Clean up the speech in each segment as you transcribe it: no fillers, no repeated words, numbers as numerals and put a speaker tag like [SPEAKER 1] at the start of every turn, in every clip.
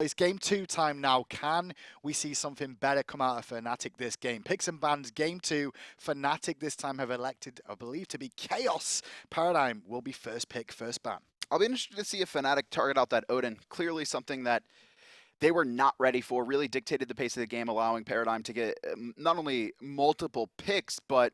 [SPEAKER 1] It's game 2 time now. Can we see something better come out of FNATIC this game? Picks and bans, game 2. FNATIC this time have elected, I believe, to be Chaos. Paradigm will be first pick, first ban.
[SPEAKER 2] I'll be interested to see if FNATIC target out that Odin. Clearly something that they were not ready for, really dictated the pace of the game, allowing Paradigm to get not only multiple picks, but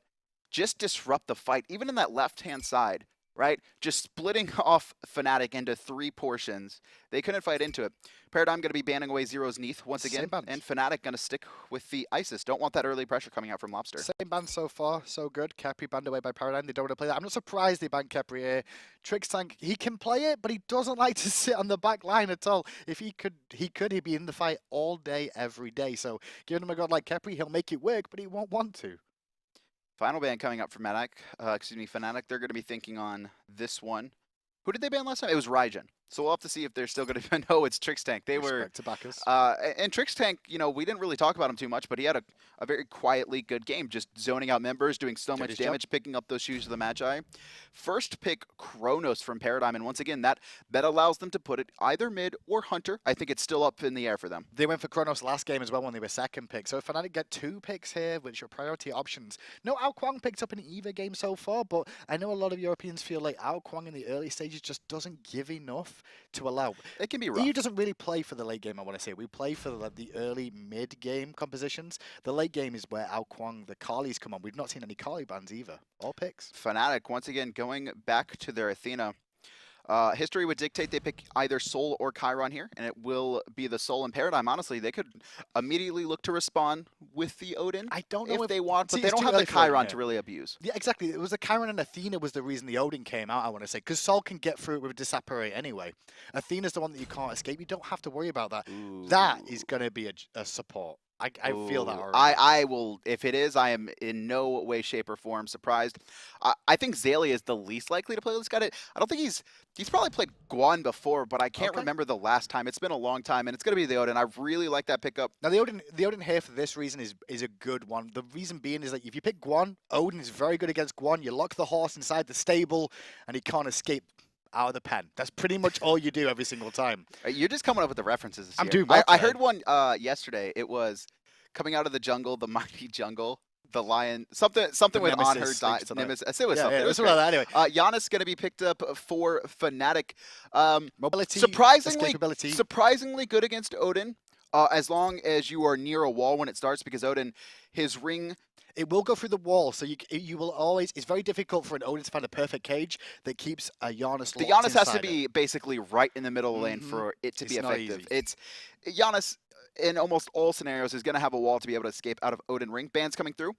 [SPEAKER 2] just disrupt the fight, even in that left-hand side. Right? Just splitting off FNATIC into 3 portions. They couldn't fight into it. Paradigm going to be banning away Zero's Neath once again. And FNATIC going to stick with the Isis. Don't want that early pressure coming out from Lawbster.
[SPEAKER 1] Same ban so far, so good. Khepri banned away by Paradigm. They don't want to play that. I'm not surprised they banned Khepri here. Trixtank, he can play it, but he doesn't like to sit on the back line at all. If he'd be in the fight all day, every day. So giving him a god like Khepri, he'll make it work, but he won't want to.
[SPEAKER 2] Final ban coming up from FNATIC. They're going to be thinking on this one. Who did they ban last time? It was Raijin. So we'll have to see if they're still going to. No, it's Trixtank. They were. And Trixtank, you know, we didn't really talk about him too much, but he had a very quietly good game, just zoning out members, doing so much damage, picking up those shoes of the Magi. First pick Chronos from Paradigm, and once again, that allows them to put it either mid or Hunter. I think it's still up in the air for them.
[SPEAKER 1] They went for Chronos last game as well when they were second pick. So if FNATIC get 2 picks here, which are priority options. No Ao Kuang picked up in either game so far, but I know a lot of Europeans feel like Ao Kuang in the early stages just doesn't give enough to allow.
[SPEAKER 2] It can be rough.
[SPEAKER 1] EU doesn't really play for the late game, I want to say. We play for the early mid-game compositions. The late game is where Ao Kuang, the Kalis come on. We've not seen any Kali bans either. All picks.
[SPEAKER 2] FNATIC, once again, going back to their Athena. History would dictate they pick either Soul or Chiron here, and it will be the Soul and Paradigm. Honestly, they could immediately look to respond with the Odin.
[SPEAKER 1] I don't know
[SPEAKER 2] if they want, but they don't have the Chiron to really abuse.
[SPEAKER 1] Yeah, exactly. It was the Chiron and Athena was the reason the Odin came out, I want to say, because Soul can get through it with Disapparate anyway. Athena's the one that you can't escape. You don't have to worry about that.
[SPEAKER 2] Ooh.
[SPEAKER 1] That is going to be a support. I feel that already.
[SPEAKER 2] I will, if it is, I am in no way, shape, or form surprised. I think Xaliea is the least likely to play this guy. I don't think he's probably played Guan before, but I can't remember the last time. It's been a long time, and it's going to be the Odin. I really like that pickup.
[SPEAKER 1] Now, the Odin here for this reason is a good one. The reason being is that if you pick Guan, Odin is very good against Guan. You lock the horse inside the stable, and he can't escape out of the pen. That's pretty much all you do every single time.
[SPEAKER 2] You're just coming up with the references this
[SPEAKER 1] I'm
[SPEAKER 2] year.
[SPEAKER 1] doing well
[SPEAKER 2] I heard one yesterday. It was coming out of the jungle, the mighty jungle, the lion, something with on her dies. Nemesis. It was something.
[SPEAKER 1] It was about that anyway.
[SPEAKER 2] Janus going to be picked up for FNATIC.
[SPEAKER 1] Mobility,
[SPEAKER 2] surprisingly good against Odin, as long as you are near a wall when it starts, because Odin, his ring.
[SPEAKER 1] It will go through the wall, so you will always. It's very difficult for an Odin to find a perfect cage that keeps a Janus.
[SPEAKER 2] The Janus has to be basically right in the middle lane for it to be effective. It's Janus. In almost all scenarios, is going to have a wall to be able to escape out of Odin ring. Bans coming through.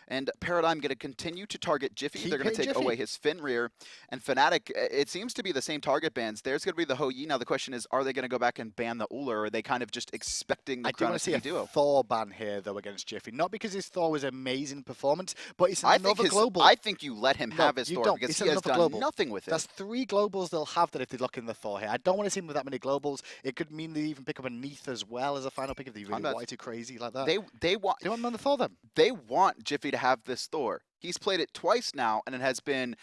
[SPEAKER 2] And Paradigm going to continue to target Jifffy. They're going to take away his Fenrir. And FNATIC, it seems to be the same target bans. There's going to be the Ho Yi. Now the question is, are they going to go back and ban the Uller, or are they kind of just expecting the Chronos to do it?
[SPEAKER 1] I do want to see a Thor ban here, though, against Jifffy. Not because his Thor was amazing performance, but it's another global.
[SPEAKER 2] I think you let him have his Thor, because he has done nothing with it.
[SPEAKER 1] That's 3 globals they'll have that if they lock in the Thor here. I don't want to see him with that many globals. It could mean they even pick up a Neath as well as a final pick if they really want too crazy like that.
[SPEAKER 2] They want
[SPEAKER 1] him on the Thor then.
[SPEAKER 2] They want Jifffy to have this Thor. He's played it twice now, and it has been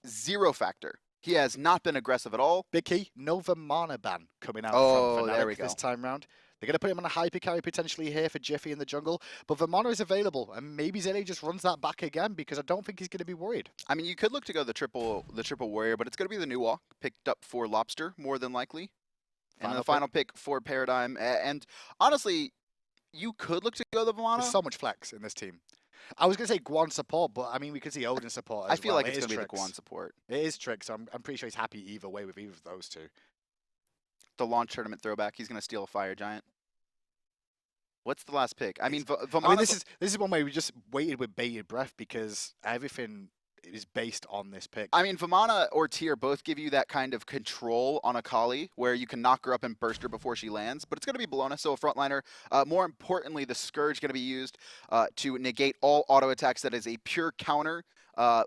[SPEAKER 2] 0 factor. He has not been aggressive at all.
[SPEAKER 1] Big key, no Vimana ban coming out from FNATIC this time round. They're going to put him on a hyper carry potentially here for Jifffy in the jungle, but Vimana is available, and maybe Xaliea just runs that back again because I don't think he's going to be worried.
[SPEAKER 2] I mean, you could look to go the triple warrior, but it's going to be the new walk picked up for Lawbster more than likely, and the final pick for Paradigm. And honestly, you could look to go the Vimana.
[SPEAKER 1] There's so much flex in this team. I was going to say Guan support, but I mean, we could see Odin support as well.
[SPEAKER 2] I feel like it's going to be the Guan support.
[SPEAKER 1] It is Trix, so I'm pretty sure he's happy either way with either of those 2.
[SPEAKER 2] The launch tournament throwback, he's going to steal a Fire Giant. What's the last pick? I mean,
[SPEAKER 1] this is one way we just waited with bated breath because everything is based on this pick.
[SPEAKER 2] I mean, Vimana or Tyr both give you that kind of control on a Kali where you can knock her up and burst her before she lands, but it's going to be Bellona, so a frontliner. More importantly, the Scourge going to be used to negate all auto attacks. That is a pure counter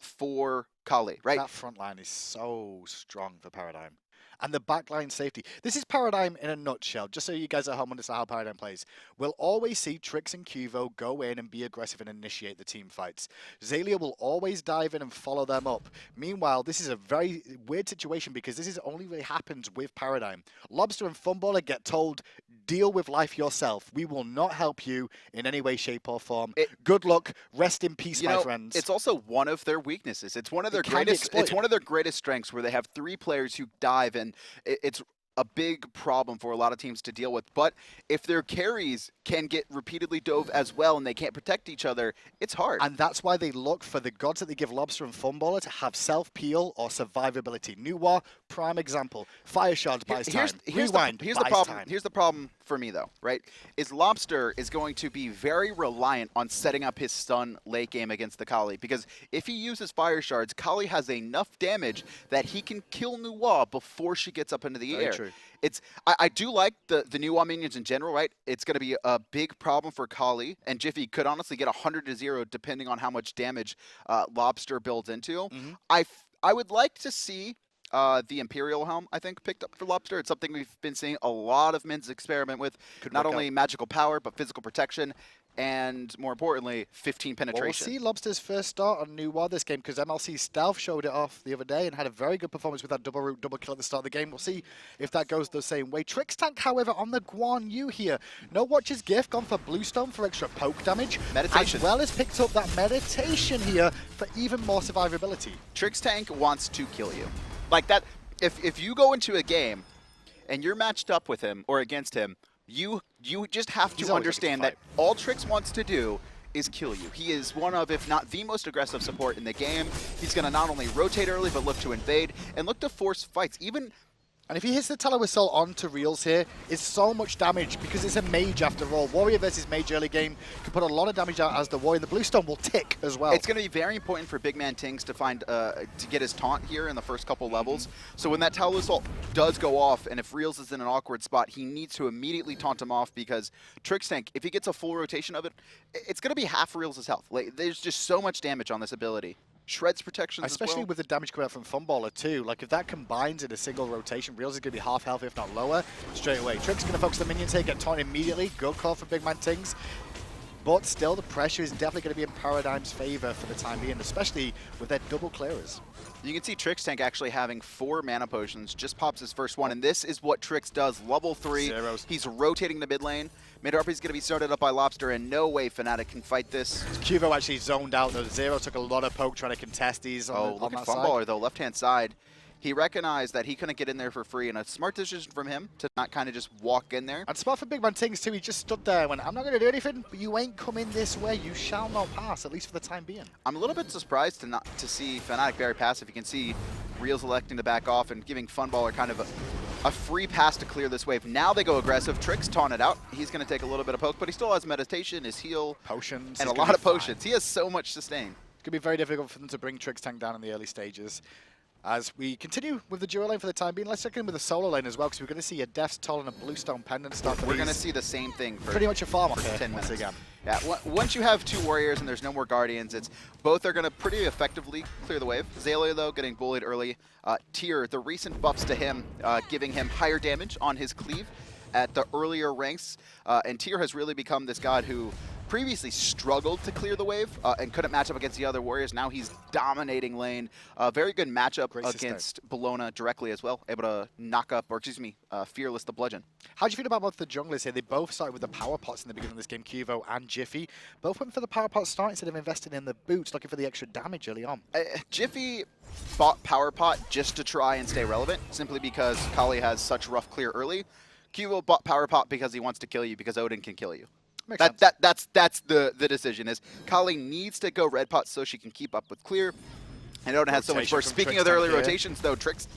[SPEAKER 2] for Kali, right?
[SPEAKER 1] That frontline is so strong for Paradigm. And the backline safety. This is Paradigm in a nutshell, just so you guys at home understand how Paradigm plays. We'll always see Trix and Qvo go in and be aggressive and initiate the team fights. Xaliea will always dive in and follow them up. Meanwhile, this is a very weird situation because this is only really happens with Paradigm. Lawbster and Funballer get told, deal with life yourself. We will not help you in any way, shape, or form. Good luck. Rest in peace, my friends.
[SPEAKER 2] It's also one of their weaknesses. It's one of their greatest strengths, where they have 3 players who dive, and it's a big problem for a lot of teams to deal with. But if their carries can get repeatedly dove as well and they can't protect each other, it's hard.
[SPEAKER 1] And that's why they look for the gods that they give Lawbster and Funballer to have self-peel or survivability. Nuwa, prime example. Fire shards buys time. Rewind
[SPEAKER 2] here's
[SPEAKER 1] buys
[SPEAKER 2] the problem.
[SPEAKER 1] time.
[SPEAKER 2] Here's the problem for me, though, right? Is Lawbster is going to be very reliant on setting up his stun late game against the Kali, because if he uses fire shards, Kali has enough damage that he can kill Nuwa before she gets up into the air.
[SPEAKER 1] True.
[SPEAKER 2] I do like the Nuwa minions in general, right? It's going to be a big problem for Kali, and Jifffy could honestly get 100-0 depending on how much damage Lawbster builds into. I would like to see the Imperial Helm, I think, picked up for Lawbster. It's something we've been seeing a lot of Mins experiment with. Not only magical power, but physical protection. And more importantly, 15 penetration.
[SPEAKER 1] Well, we'll see Lawbster's first start on Nuwa this game, because MLC Stealth showed it off the other day and had a very good performance with that double root, double kill at the start of the game. We'll see if that goes the same way. Trixtank, however, on the Guan Yu here. No Watcher's Gift, gone for Bluestone for extra poke damage.
[SPEAKER 2] Meditation.
[SPEAKER 1] As well as picked up that meditation here for even more survivability.
[SPEAKER 2] Trixtank wants to kill you. Like that, if you go into a game and you're matched up with him or against him, you just have to understand that all Trix wants to do is kill you. He is one of, if not the most aggressive support in the game. He's going to not only rotate early, but look to invade and look to force fights.
[SPEAKER 1] And if he hits the Tallow Assault onto Reals here, it's so much damage because it's a mage after all. Warrior versus mage early game can put a lot of damage out as the Warrior. The Bluestone will tick as well.
[SPEAKER 2] It's going to be very important for BigManTingz to find to get his taunt here in the first couple levels. So when that Tallow Assault does go off, and if Reals is in an awkward spot, he needs to immediately taunt him off, because Trixtank, if he gets a full rotation of it, it's going to be half Reals' health. Like, there's just so much damage on this ability. Shreds protection,
[SPEAKER 1] especially with the damage coming out from Funballer too. Like, if that combines in a single rotation, Reals is going to be half health, if not lower, straight away. Trix going to focus the minions here, get taunted immediately. Good call for BigManTingz. But still, the pressure is definitely going to be in Paradigm's favor for the time being, especially with their double clearers.
[SPEAKER 2] You can see Trixtank actually having 4 mana potions, just pops his first one, and this is what Trix does. Level 3,
[SPEAKER 1] Zyrhoes.
[SPEAKER 2] He's rotating the mid lane. Mid RP is going to be started up by Lawbster, and no way FNATIC can fight this.
[SPEAKER 1] Qvo actually zoned out, though. Zero took a lot of poke trying to contest these on
[SPEAKER 2] look
[SPEAKER 1] that
[SPEAKER 2] at
[SPEAKER 1] side.
[SPEAKER 2] Funballer, though, left-hand side. He recognized that he couldn't get in there for free, and a smart decision from him to not kind of just walk in there.
[SPEAKER 1] And smart for BigManTingz too. He just stood there and went, I'm not going to do anything, but you ain't coming this way. You shall not pass, at least for the time being.
[SPEAKER 2] I'm a little bit surprised to see FNATIC very passive. You can see Reals electing to back off and giving Funballer kind of a free pass to clear this wave. Now they go aggressive. Trix taunted out. He's going to take a little bit of poke, but he still has meditation, his heal,
[SPEAKER 1] potions,
[SPEAKER 2] and a lot of potions. He has so much sustain.
[SPEAKER 1] It's going to be very difficult for them to bring Trixtank down in the early stages. As we continue with the duo lane for the time being, let's check in with the solo lane as well, because we're going to see a Death's Toll and a Bluestone Pendant start for
[SPEAKER 2] We're going to see the same thing for
[SPEAKER 1] pretty much a farm
[SPEAKER 2] for 10 minutes.
[SPEAKER 1] Again.
[SPEAKER 2] Yeah, once you have 2 warriors and there's no more guardians, both are going to pretty effectively clear the wave. Xaliea, though, getting bullied early. Tyr, the recent buffs to him, giving him higher damage on his cleave at the earlier ranks. And Tyr has really become this god who previously struggled to clear the wave and couldn't match up against the other warriors. Now he's dominating lane. Very good matchup against Bellona directly as well. Able to knock up, or excuse me, Fearless the Bludgeon.
[SPEAKER 1] How do you feel about both the junglers here? They both started with the power pots in the beginning of this game, Qvo and Jifffy. Both went for the power pot start instead of investing in the boots, looking for the extra damage early on.
[SPEAKER 2] Jifffy bought power pot just to try and stay relevant, simply because Kali has such rough clear early. Qvo bought power pot because he wants to kill you, because Odin can kill you. That's the decision. Is Kali needs to go red pot so she can keep up with clear, and Odin has so much burst. Speaking of the early rotations, though, Trix.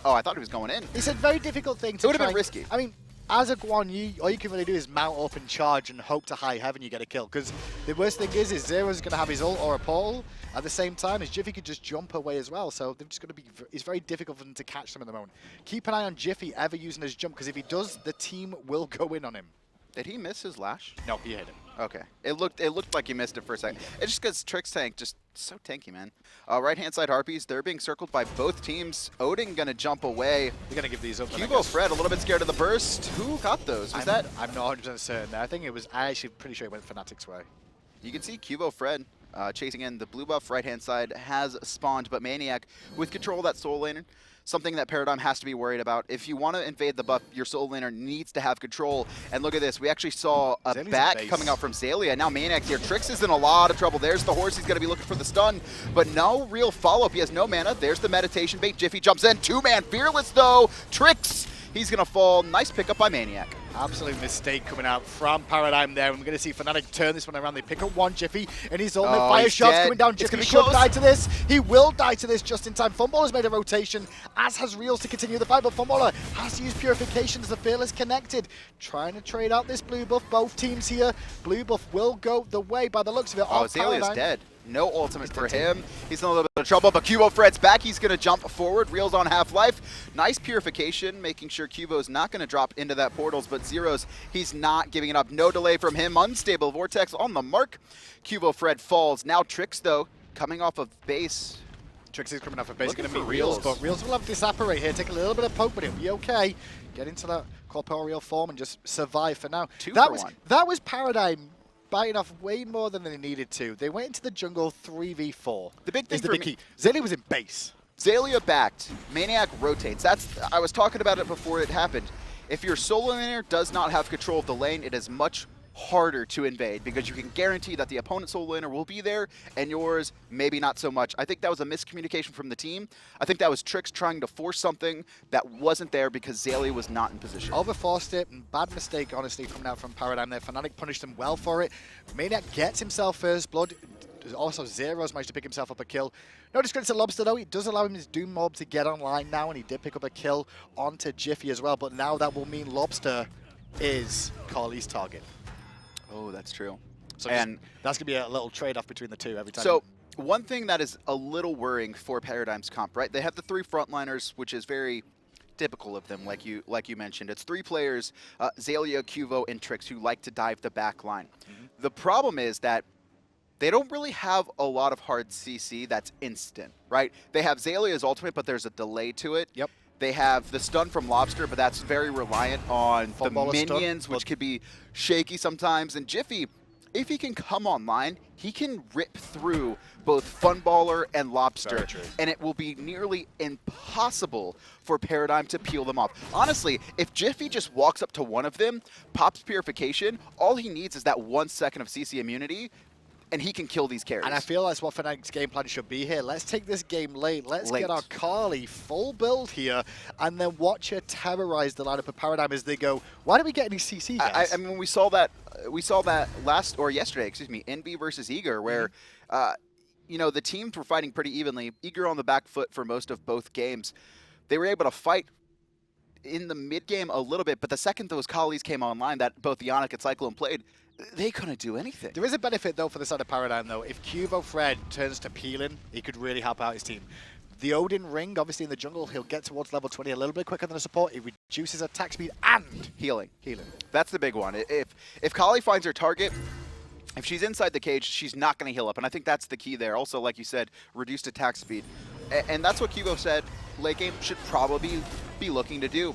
[SPEAKER 2] Oh, I thought he was going in.
[SPEAKER 1] It's a very difficult thing to.
[SPEAKER 2] It would have been risky.
[SPEAKER 1] I mean, as a Guan, all you can really do is mount up and charge and hope to high heaven you get a kill. Because the worst thing is Zero's going to have his ult or a portal at the same time as Jifffy could just jump away as well. So they've just got to be. It's very difficult for them to catch them at the moment. Keep an eye on Jifffy ever using his jump, because if he does, the team will go in on him.
[SPEAKER 2] Did he miss his lash?
[SPEAKER 1] No, he hit him.
[SPEAKER 2] Okay. It looked like he missed it for a second. It's just because Trixtank just so tanky, man. Right-hand side Harpies, they're being circled by both teams. Odin gonna jump away.
[SPEAKER 1] You're gonna give these up.
[SPEAKER 2] QvoFred a little bit scared of the burst. Who got those? Was that?
[SPEAKER 1] I'm not 100% certain. I think it was. I actually pretty sure it went FNATIC's way.
[SPEAKER 2] You can see QvoFred chasing in the blue buff. Right-hand side has spawned, but maniaKK with control of that soul lane. something that Paradigm has to be worried about. If you want to invade the buff, your solo laner needs to have control. And look at this. We actually saw a bat coming out from Xaliea. Now maniaK here. Trix is in a lot of trouble. There's the horse. He's going to be looking for the stun, but no real follow-up. He has no mana. There's the meditation bait. Jifffy jumps in. Two-man Fearless, though. Trix, he's going to fall. Nice pickup by maniaK.
[SPEAKER 1] Absolute mistake coming out from Paradigm there. And we're going to see FNATIC turn this one around. They pick up one Jifffy, and his ultimate fire shots coming down. Jifffy should die to this. He will die to this just in time. Funballer's made a rotation, as has Realzx to continue the fight, but Funballer has to use Purification as the Fearless connected. Trying to trade out this blue buff. Both teams here. Blue buff will go the way by the looks of it.
[SPEAKER 2] Oh, Xalia's dead. No ultimate for him. He's in a little bit of trouble, but QvoFred's back. He's going to jump forward. Realzx on half-life. Nice Purification, making sure Qvo's not going to drop into that portals, but Zyrhoes, he's not giving it up. No delay from him. Unstable Vortex on the mark. QvoFred falls. Now Trix, though, coming off of base.
[SPEAKER 1] Trix is coming off of base, going to meet Realzx, but Realzx will have Disapparate here. Take a little bit of poke, but it'll be okay. Get into that corporeal form and just survive for now. That was Paradigm biting off way more than they needed to. They went into the jungle 3v4.
[SPEAKER 2] The big thing
[SPEAKER 1] is the big key. Xaliea was in base.
[SPEAKER 2] Xaliea backed. maniaK rotates. I was talking about it before it happened. If your solo laner does not have control of the lane, it is much harder to invade because you can guarantee that the opponent's solo laner will be there and yours maybe not so much. I think that was a miscommunication from the team. I think that was Trix trying to force something that wasn't there because Xaliea was not in position.
[SPEAKER 1] Overforced it, and bad mistake, honestly, coming out from Paradigm there. FNATIC punished them well for it. maniaK gets himself first blood. Also, Zyrhoes managed to pick himself up a kill. No discredit to Lawbster, though. It does allow him his Doom Mob to get online now, and he did pick up a kill onto Jifffy as well. But now that will mean Lawbster is Carly's target.
[SPEAKER 2] Oh, that's true.
[SPEAKER 1] So and that's going to be a little trade-off between the two every time.
[SPEAKER 2] So one thing that is a little worrying for Paradigm's comp, right? They have the three frontliners, which is very typical of them, like you mentioned. It's three players, Xaliea, Qvo, and Trix, who like to dive the back line. The problem is that they don't really have a lot of hard CC that's instant, right? They have Xalia's ultimate, but there's a delay to it.
[SPEAKER 1] Yep.
[SPEAKER 2] They have the stun from Lawbster, but that's very reliant on the minions, which could be shaky sometimes. And Jifffy, if he can come online, he can rip through both Funballer and Lawbster, and it will be nearly impossible for Paradigm to peel them off. Honestly, if Jifffy just walks up to one of them, pops Purification, all he needs is that 1 second of CC immunity, and he can kill these carries.
[SPEAKER 1] And I feel that's what FNATIC's game plan should be here. Let's take this game late. Let's get our Carly full build here, and then watch her terrorize the lineup of Paradigm as they go, why don't we get any CC, guys?
[SPEAKER 2] I mean, we saw that yesterday, excuse me, NB versus Eager, where, you know, the teams were fighting pretty evenly. Eager on the back foot for most of both games. They were able to fight in the mid game a little bit, but the second those Kali's came online that both Ionic and Cyclone played, they couldn't do anything.
[SPEAKER 1] There is a benefit, though, for the side of Paradigm, though. If QvoFred turns to peeling, he could really help out his team. The Odin ring, obviously in the jungle, he'll get towards level 20 a little bit quicker than a support. It reduces attack speed and
[SPEAKER 2] healing. That's the big one. If Kali finds her target, if she's inside the cage, she's not going to heal up. And I think that's the key there. Also, like you said, reduced attack speed. And that's what Qvo said late game should probably be looking to do.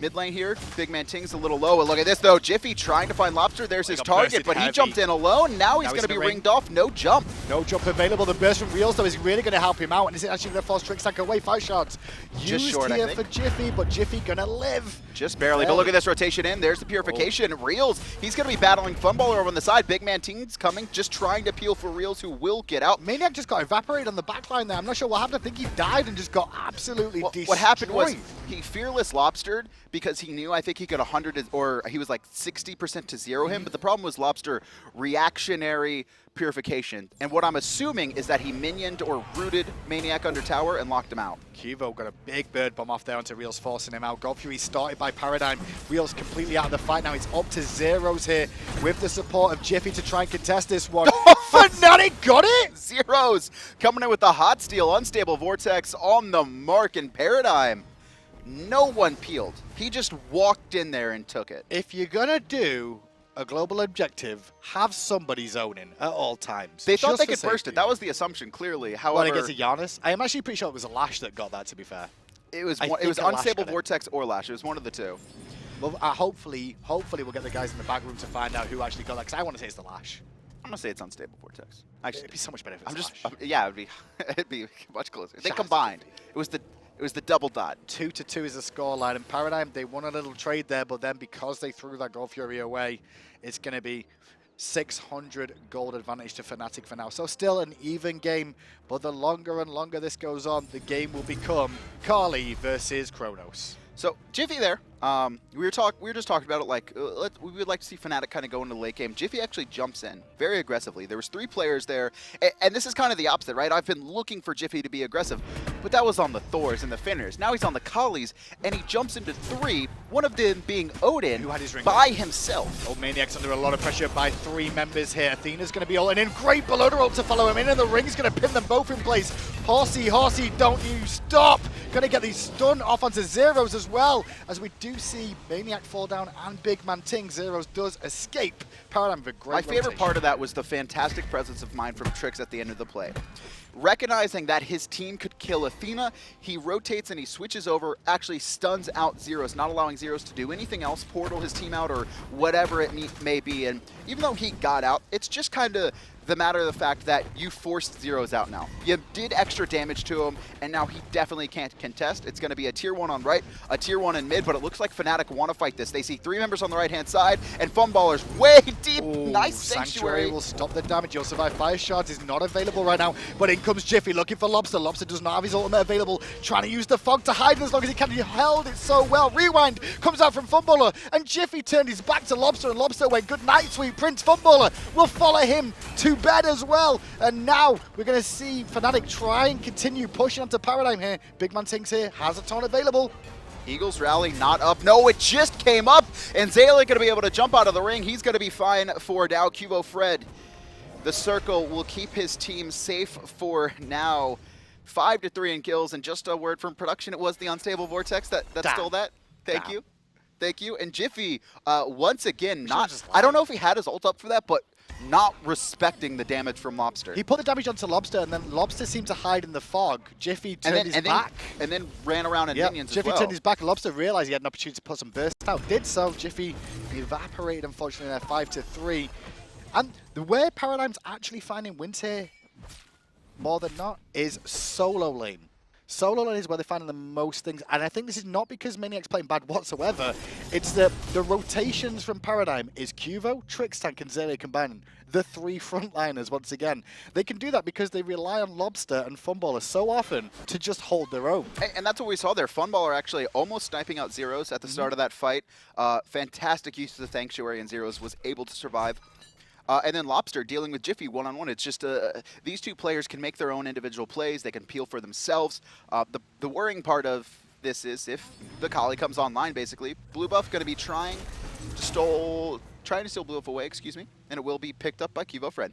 [SPEAKER 2] Mid lane here, BigManTingz a little low. And look at this, though. Jifffy trying to find Lawbster. There's his target, but he jumped in alone. Now he's going to be ringed off. No jump.
[SPEAKER 1] No jump available. The burst from Realzx, though, is really going to help him out. And is it actually going to force Trixtank away? 5 shots used short, here for Jifffy, but Jifffy going to live.
[SPEAKER 2] Just barely. But look at this rotation in. There's the Purification. Realzx, he's going to be battling Funballer over on the side. BigManTingz coming, just trying to peel for Realzx, who will get out.
[SPEAKER 1] maniaK just got evaporated on the backline there. I'm not sure what happened. I think he died and just got absolutely destroyed.
[SPEAKER 2] What happened was he fearless Lawbstered because he knew, I think he could 100, or he was like 60% to zero him, but the problem was Lawbster reactionary Purification. And what I'm assuming is that he minioned or rooted maniaK under tower and locked him out.
[SPEAKER 1] Qvo got a big bird bomb off there onto Realzx, forcing him out. God Fury started by Paradigm. Realzx completely out of the fight now. It's up to Zyrhoes here with the support of Jifffy to try and contest this one. FNATIC got it!
[SPEAKER 2] Zyrhoes coming in with the hot steal, unstable Vortex on the mark, and Paradigm. No one peeled. He just walked in there and took it.
[SPEAKER 1] If you're going to do a global objective, have somebody zoning at all times.
[SPEAKER 2] They thought they could burst it. That was the assumption, clearly. However,
[SPEAKER 1] well, against a Janus, I am actually pretty sure it was a Lash that got that, to be fair.
[SPEAKER 2] It was unstable Vortex or Lash. It was one of the two.
[SPEAKER 1] Well, hopefully we'll get the guys in the back room to find out who actually got that, because I want to say it's the Lash.
[SPEAKER 2] I'm gonna say it's unstable Vortex. Actually,
[SPEAKER 1] it'd be so much better if it's
[SPEAKER 2] yeah, it'd be much closer. They combined. It was the It was the double dot.
[SPEAKER 1] 2-2 is the scoreline, and Paradigm, they won a little trade there, but then because they threw that Gold Fury away, it's going to be 600 gold advantage to FNATIC for now. So still an even game, but the longer and longer this goes on, the game will become Carly versus Chronos.
[SPEAKER 2] So Jifffy there, we were just talking about it. Like we would like to see FNATIC kind of go into the late game. Jifffy actually jumps in very aggressively. There was 3 players there, and this is kind of the opposite, right? I've been looking for Jifffy to be aggressive, but that was on the Thors and the Finners. Now he's on the Kali's, and he jumps into 3. One of them being Odin,
[SPEAKER 1] who had his ring
[SPEAKER 2] by himself.
[SPEAKER 1] Oh, maniaK's under a lot of pressure by 3 members here. Athena's going to be all in. Great Bellona ult to follow him in, and the ring's going to pin them both in place. Horsey, don't you stop! Going to get these stun off onto Zyrhoes as well, as we do see maniaK fall down and BigManTingz. Zyrhoes does escape. Paradigm with a great rotation.
[SPEAKER 2] Favorite part of that was the fantastic presence of mind from Trix at the end of the play. Recognizing that his team could kill Athena, he rotates and he switches over, actually stuns out Zyrhoes, not allowing Zyrhoes to do anything else, portal his team out or whatever it may be. And even though he got out, it's just kind of the matter of the fact that you forced Zyrhoes out now. You did extra damage to him, and now he definitely can't contest. It's going to be a tier 1 on right, a tier 1 in mid, but it looks like FNATIC want to fight this. They see 3 members on the right-hand side, and Funballer's way deep.
[SPEAKER 1] Ooh,
[SPEAKER 2] nice
[SPEAKER 1] Sanctuary will stop the damage. You'll survive. Fire Shards is not available right now, but in comes Jifffy looking for Lawbster. Lawbster does not have his ultimate available, trying to use the fog to hide as long as he can. He held it so well. Rewind comes out from Funballer, and Jifffy turned his back to Lawbster, and Lawbster went good night, sweet prince. Funballer will follow him to bed as well. And now we're going to see FNATIC try and continue pushing onto Paradigm here. BigManTingz here has a ton available.
[SPEAKER 2] Eagles rally not up. No, it just came up. And Xaliea going to be able to jump out of the ring. He's going to be fine for now. QvoFred, the circle, will keep his team safe for now. 5-3 in kills. And just a word from production, it was the unstable Vortex that stole that. Thank you. Thank you. And Jifffy, once again, I don't know if he had his ult up for that, but not respecting the damage from Lawbster.
[SPEAKER 1] He put the damage onto Lawbster, and then Lawbster seemed to hide in the fog. Jifffy turned his back.
[SPEAKER 2] And then ran around in minions
[SPEAKER 1] Jifffy
[SPEAKER 2] as well.
[SPEAKER 1] turned his back, and Lawbster realized he had an opportunity to put some burst out. Did so. Jifffy evaporated, unfortunately, there 5-3. And the way Paradigm's actually finding wins here, more than not, is solo lane. Solo lane is where they're finding the most things, and I think this is not because maniaK's playing bad whatsoever. It's the rotations from Paradigm is Qvo, Trixtank, and Xaliea combining. The 3 frontliners once again. They can do that because they rely on Lawbster and Funballer so often to just hold their own.
[SPEAKER 2] And that's what we saw there. Funballer actually almost sniping out Zyrhoes at the start of that fight. Fantastic use of the Sanctuary, and Zyrhoes was able to survive. And then Lawbster dealing with Jifffy one-on-one. It's just these 2 players can make their own individual plays. They can peel for themselves. The worrying part of this is if the Kali comes online, basically, blue buff going to be trying to steal blue buff away, and it will be picked up by QvoFred.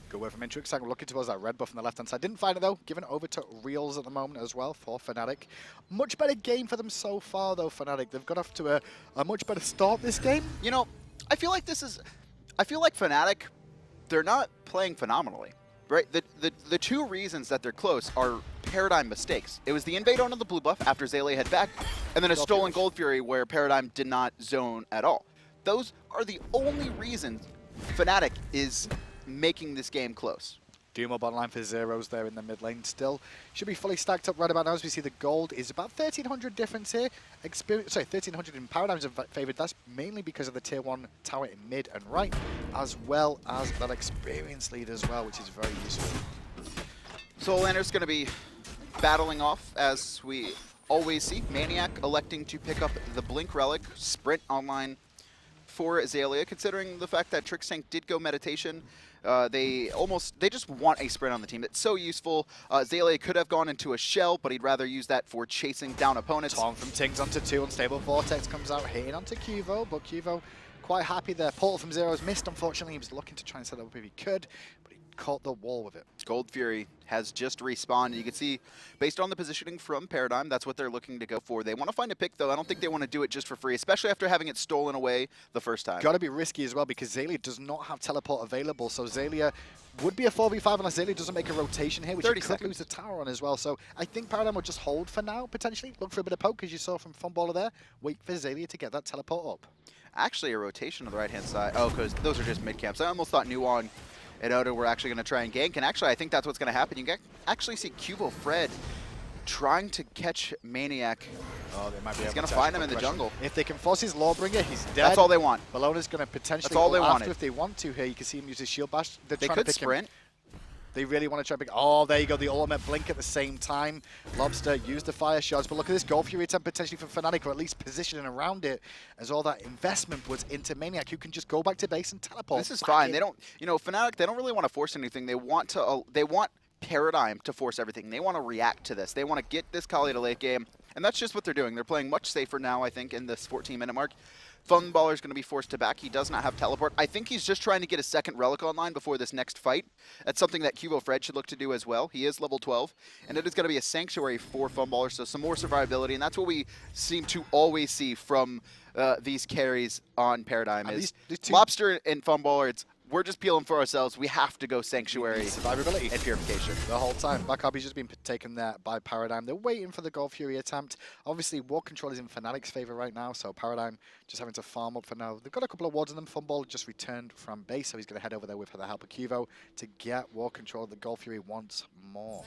[SPEAKER 1] Good work from Trixtank. We're looking towards that red buff on the left-hand side. Didn't find it, though. Given it over to Realzx at the moment as well for FNATIC. Much better game for them so far, though, FNATIC. They've got off to a much better start this game.
[SPEAKER 2] You know, I feel like FNATIC, they're not playing phenomenally, right? The 2 reasons that they're close are Paradigm mistakes. It was the invade onto the blue buff after Xaliea had back, and then a stolen Gold Fury where Paradigm did not zone at all. Those are the only reasons FNATIC is making this game close.
[SPEAKER 1] Dumo bottom line for Zyrhoes there in the mid lane still. Should be fully stacked up right about now as we see the gold is about 1,300 difference here. 1,300 in Paradigms are favoured. That's mainly because of the tier 1 tower in mid and right, as well as that experience lead as well, which is very useful.
[SPEAKER 2] Solander's going to be battling off as we always see. maniaK electing to pick up the Blink Relic, sprint online for Xaliea, considering the fact that Trixtank did go meditation. They just want a sprint on the team. It's so useful. Xaliea could have gone into a shell, but he'd rather use that for chasing down opponents.
[SPEAKER 1] Tom from Tingz onto 2, unstable Vortex comes out, hitting onto Qvo, but Qvo quite happy there. Portal from Zyrhoes missed, unfortunately. He was looking to try and set up if he could, but he caught the wall with it.
[SPEAKER 2] Gold Fury has just respawned. You can see, based on the positioning from Paradigm, that's what they're looking to go for. They want to find a pick, though. I don't think they want to do it just for free, especially after having it stolen away the first time.
[SPEAKER 1] Got to be risky as well because Xaliea does not have teleport available, so Xaliea would be a 4v5 unless Xaliea doesn't make a rotation here, which he could lose the tower on as well. So I think Paradigm will just hold for now, potentially. Look for a bit of poke, as you saw from Funballer there. Wait for Xaliea to get that teleport up.
[SPEAKER 2] Actually, a rotation on the right-hand side. Oh, because those are just mid-camps. I almost thought Nuon and Odin were actually going to try and gank, and actually I think that's what's going to happen. You can actually see QvoFred trying to catch maniaK.
[SPEAKER 1] Oh, they might be
[SPEAKER 2] He's
[SPEAKER 1] able
[SPEAKER 2] going
[SPEAKER 1] to
[SPEAKER 2] to find him in the jungle.
[SPEAKER 1] If they can force his Lawbringer, he's dead.
[SPEAKER 2] That's all they want.
[SPEAKER 1] Bellona's going to potentially
[SPEAKER 2] That's all they
[SPEAKER 1] go after
[SPEAKER 2] wanted.
[SPEAKER 1] if they want to here. You can see him use his shield bash.
[SPEAKER 2] They
[SPEAKER 1] trying
[SPEAKER 2] could
[SPEAKER 1] to pick
[SPEAKER 2] sprint.
[SPEAKER 1] Him. They really want to try and pick. Oh, there you go. The ultimate blink at the same time. Lawbster used the fire shots, but look at this Gold Fury attempt potentially for FNATIC, or at least positioning around it, as all that investment was into maniaK, who can just go back to base and teleport.
[SPEAKER 2] This is fine. They don't, you know, FNATIC, they don't really want to force anything. They want to, they want Paradigm to force everything. They want to react to this. They want to get this Xaliea to late game, and that's just what they're doing. They're playing much safer now, I think, in this 14-minute mark. Funballer is going to be forced to back. He does not have teleport. I think he's just trying to get a second relic online before this next fight. That's something that QvoFred should look to do as well. He is level 12, and it is going to be a sanctuary for Funballer, so some more survivability, and that's what we seem to always see from these carries on Paradigm. Is these Lawbster and Funballer, we're just peeling for ourselves. We have to go Sanctuary
[SPEAKER 1] survivability
[SPEAKER 2] and Purification.
[SPEAKER 1] The whole time. Back up, he's just been taken there by Paradigm. They're waiting for the Gold Fury attempt. Obviously, War Control is in FNATIC's favor right now, so Paradigm just having to farm up for now. They've got a couple of wards on them. Funballer just returned from base, so he's going to head over there with the help of Qvo to get War Control of the Gold Fury once more.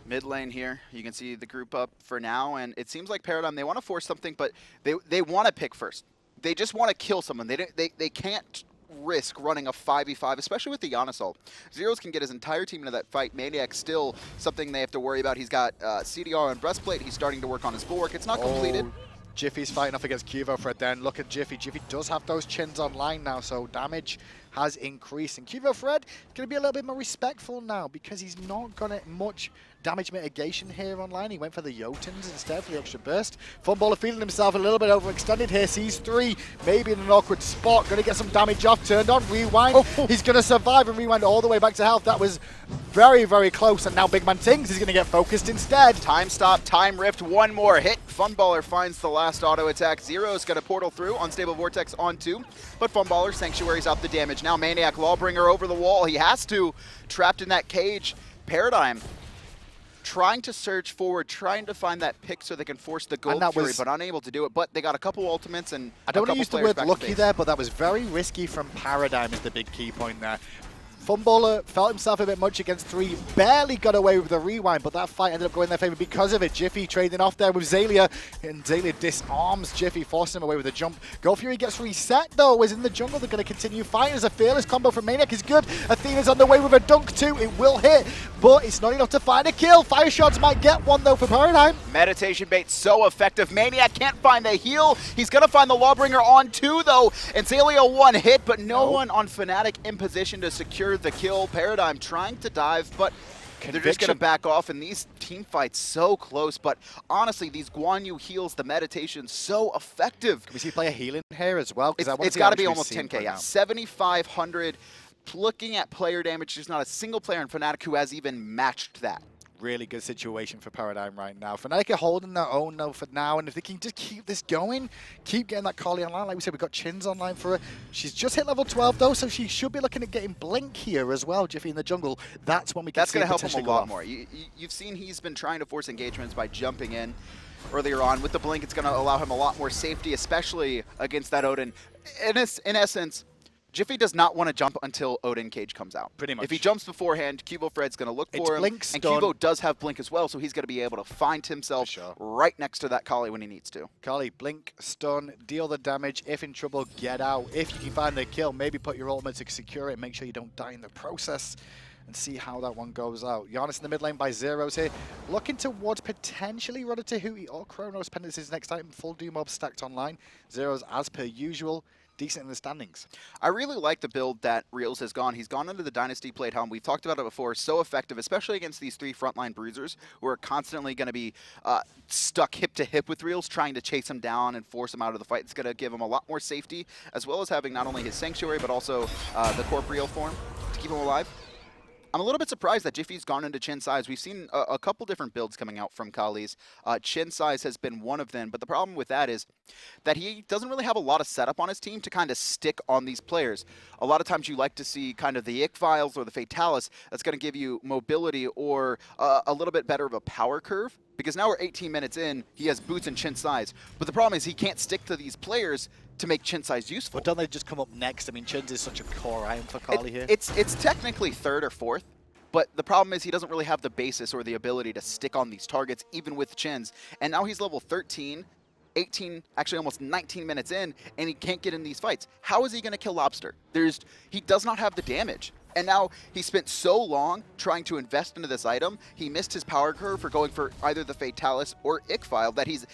[SPEAKER 2] Mid lane here, you can see the group up for now, and it seems like Paradigm, they want to force something, but they want to pick first. They just want to kill someone. They can't risk running a 5v5, especially with the Janus ult. Zyrhoes can get his entire team into that fight. maniaK still something they have to worry about. He's got CDR on breastplate. He's starting to work on his bulwark. It's not completed.
[SPEAKER 1] Jiffy's fighting off against QvoFred then. Look at Jifffy. Jifffy does have those chins online now, so damage has increased. And QvoFred is going to be a little bit more respectful now because he's not got much damage mitigation here online. He went for the Jotuns instead for the extra burst. Funballer feeling himself a little bit overextended here. Sees 3, maybe in an awkward spot. Going to get some damage off. Turned on, rewind. Oh. He's going to survive and rewind all the way back to health. That was very, very close. And now BigManTingz is going to get focused instead.
[SPEAKER 2] Time stop, time rift, one more hit. Funballer finds the last auto attack. Zyrhoes going to portal through. Unstable Vortex on 2. But Funballer sanctuaries out the damage. Now maniaK Lawbringer over the wall. He has to. Trapped in that cage. Paradigm trying to surge forward, trying to find that pick so they can force the Gold Fury, but unable to do it. But they got a couple ultimates and
[SPEAKER 1] I don't want to use the word lucky there, but that was very risky from Paradigm is the big key point there. Funballer felt himself a bit much against 3, barely got away with the rewind, but that fight ended up going in their favor because of it. Jifffy trading off there with Xaliea, and Xaliea disarms Jifffy, forcing him away with a jump. Gold Fury gets reset though, is in the jungle. They're going to continue fighting as a fearless combo from maniaK is good. Athena's on the way with a dunk too. It will hit, but it's not enough to find a kill. Fire shots might get one though for Paradigm.
[SPEAKER 2] Meditation bait so effective. maniaK can't find the heal. He's going to find the Lawbringer on 2 though, and Xaliea 1 hit, but no one on FNATIC in position to secure the kill. Paradigm trying to dive, but they're just going to back off, and these team fights so close. But honestly, these Guan Yu heals, the meditation, so effective.
[SPEAKER 1] Can we see player healing here as well?
[SPEAKER 2] It's got to be almost 10k, yeah. 7,500. Looking at player damage, there's not a single player in FNATIC who has even matched that.
[SPEAKER 1] Really good situation for Paradigm right now. FNATIC are holding their own though for now, and if they can just keep this going, keep getting that Xaliea online. Like we said, we've got chins online for her. She's just hit level 12 though, so she should be looking at getting Blink here as well, Jifffy in the jungle. That's when we can
[SPEAKER 2] That's
[SPEAKER 1] see
[SPEAKER 2] going to help him a lot
[SPEAKER 1] off.
[SPEAKER 2] more. You've seen he's been trying to force engagements by jumping in earlier on. With the Blink, it's going to allow him a lot more safety, especially against that Odin. In essence, Jifffy does not want to jump until Odin cage comes out.
[SPEAKER 1] Pretty much.
[SPEAKER 2] If he jumps beforehand, QvoFred's going to look for him. And Qvo does have Blink as well, so he's going to be able to find himself right next to that Kali when he needs to.
[SPEAKER 1] Kali, blink, stun, deal the damage. If in trouble, get out. If you can find the kill, maybe put your ultimate to secure it. Make sure you don't die in the process. And see how that one goes out. Janus in the mid lane by Zyrhoes here. Looking towards potentially Rudder Tahuti or Chronos. Pendants his next item. Full Doom Orb stacked online. Zyrhoes, as per usual, decent in the standings.
[SPEAKER 2] I really like the build that Realzx has gone. He's gone under the Dynasty Plate Helm. We've talked about it before. So effective, especially against these 3 frontline bruisers who are constantly going to be stuck hip to hip with Realzx, trying to chase him down and force him out of the fight. It's going to give him a lot more safety, as well as having not only his Sanctuary, but also the corporeal form to keep him alive. I'm a little bit surprised that Jiffy's gone into Chin Size. We've seen a couple different builds coming out from Kali's. Chin Size has been one of them, but the problem with that is that he doesn't really have a lot of setup on his team to kind of stick on these players. A lot of times you like to see kind of the Ick Vials or the Fatalis that's going to give you mobility or a little bit better of a power curve, because now we're 18 minutes in, he has boots and Chin Size. But the problem is he can't stick to these players to make Chin Size useful.
[SPEAKER 1] But don't they just come up next? I mean, Chins is such a core item for Kali here.
[SPEAKER 2] It's technically 3rd or 4th, but the problem is he doesn't really have the basis or the ability to stick on these targets, even with chins. And now he's level 13, 18, actually almost 19 minutes in, and he can't get in these fights. How is he going to kill Lawbster? He does not have the damage. And now he spent so long trying to invest into this item, he missed his power curve for going for either the Fatalis or Ickfile, that he's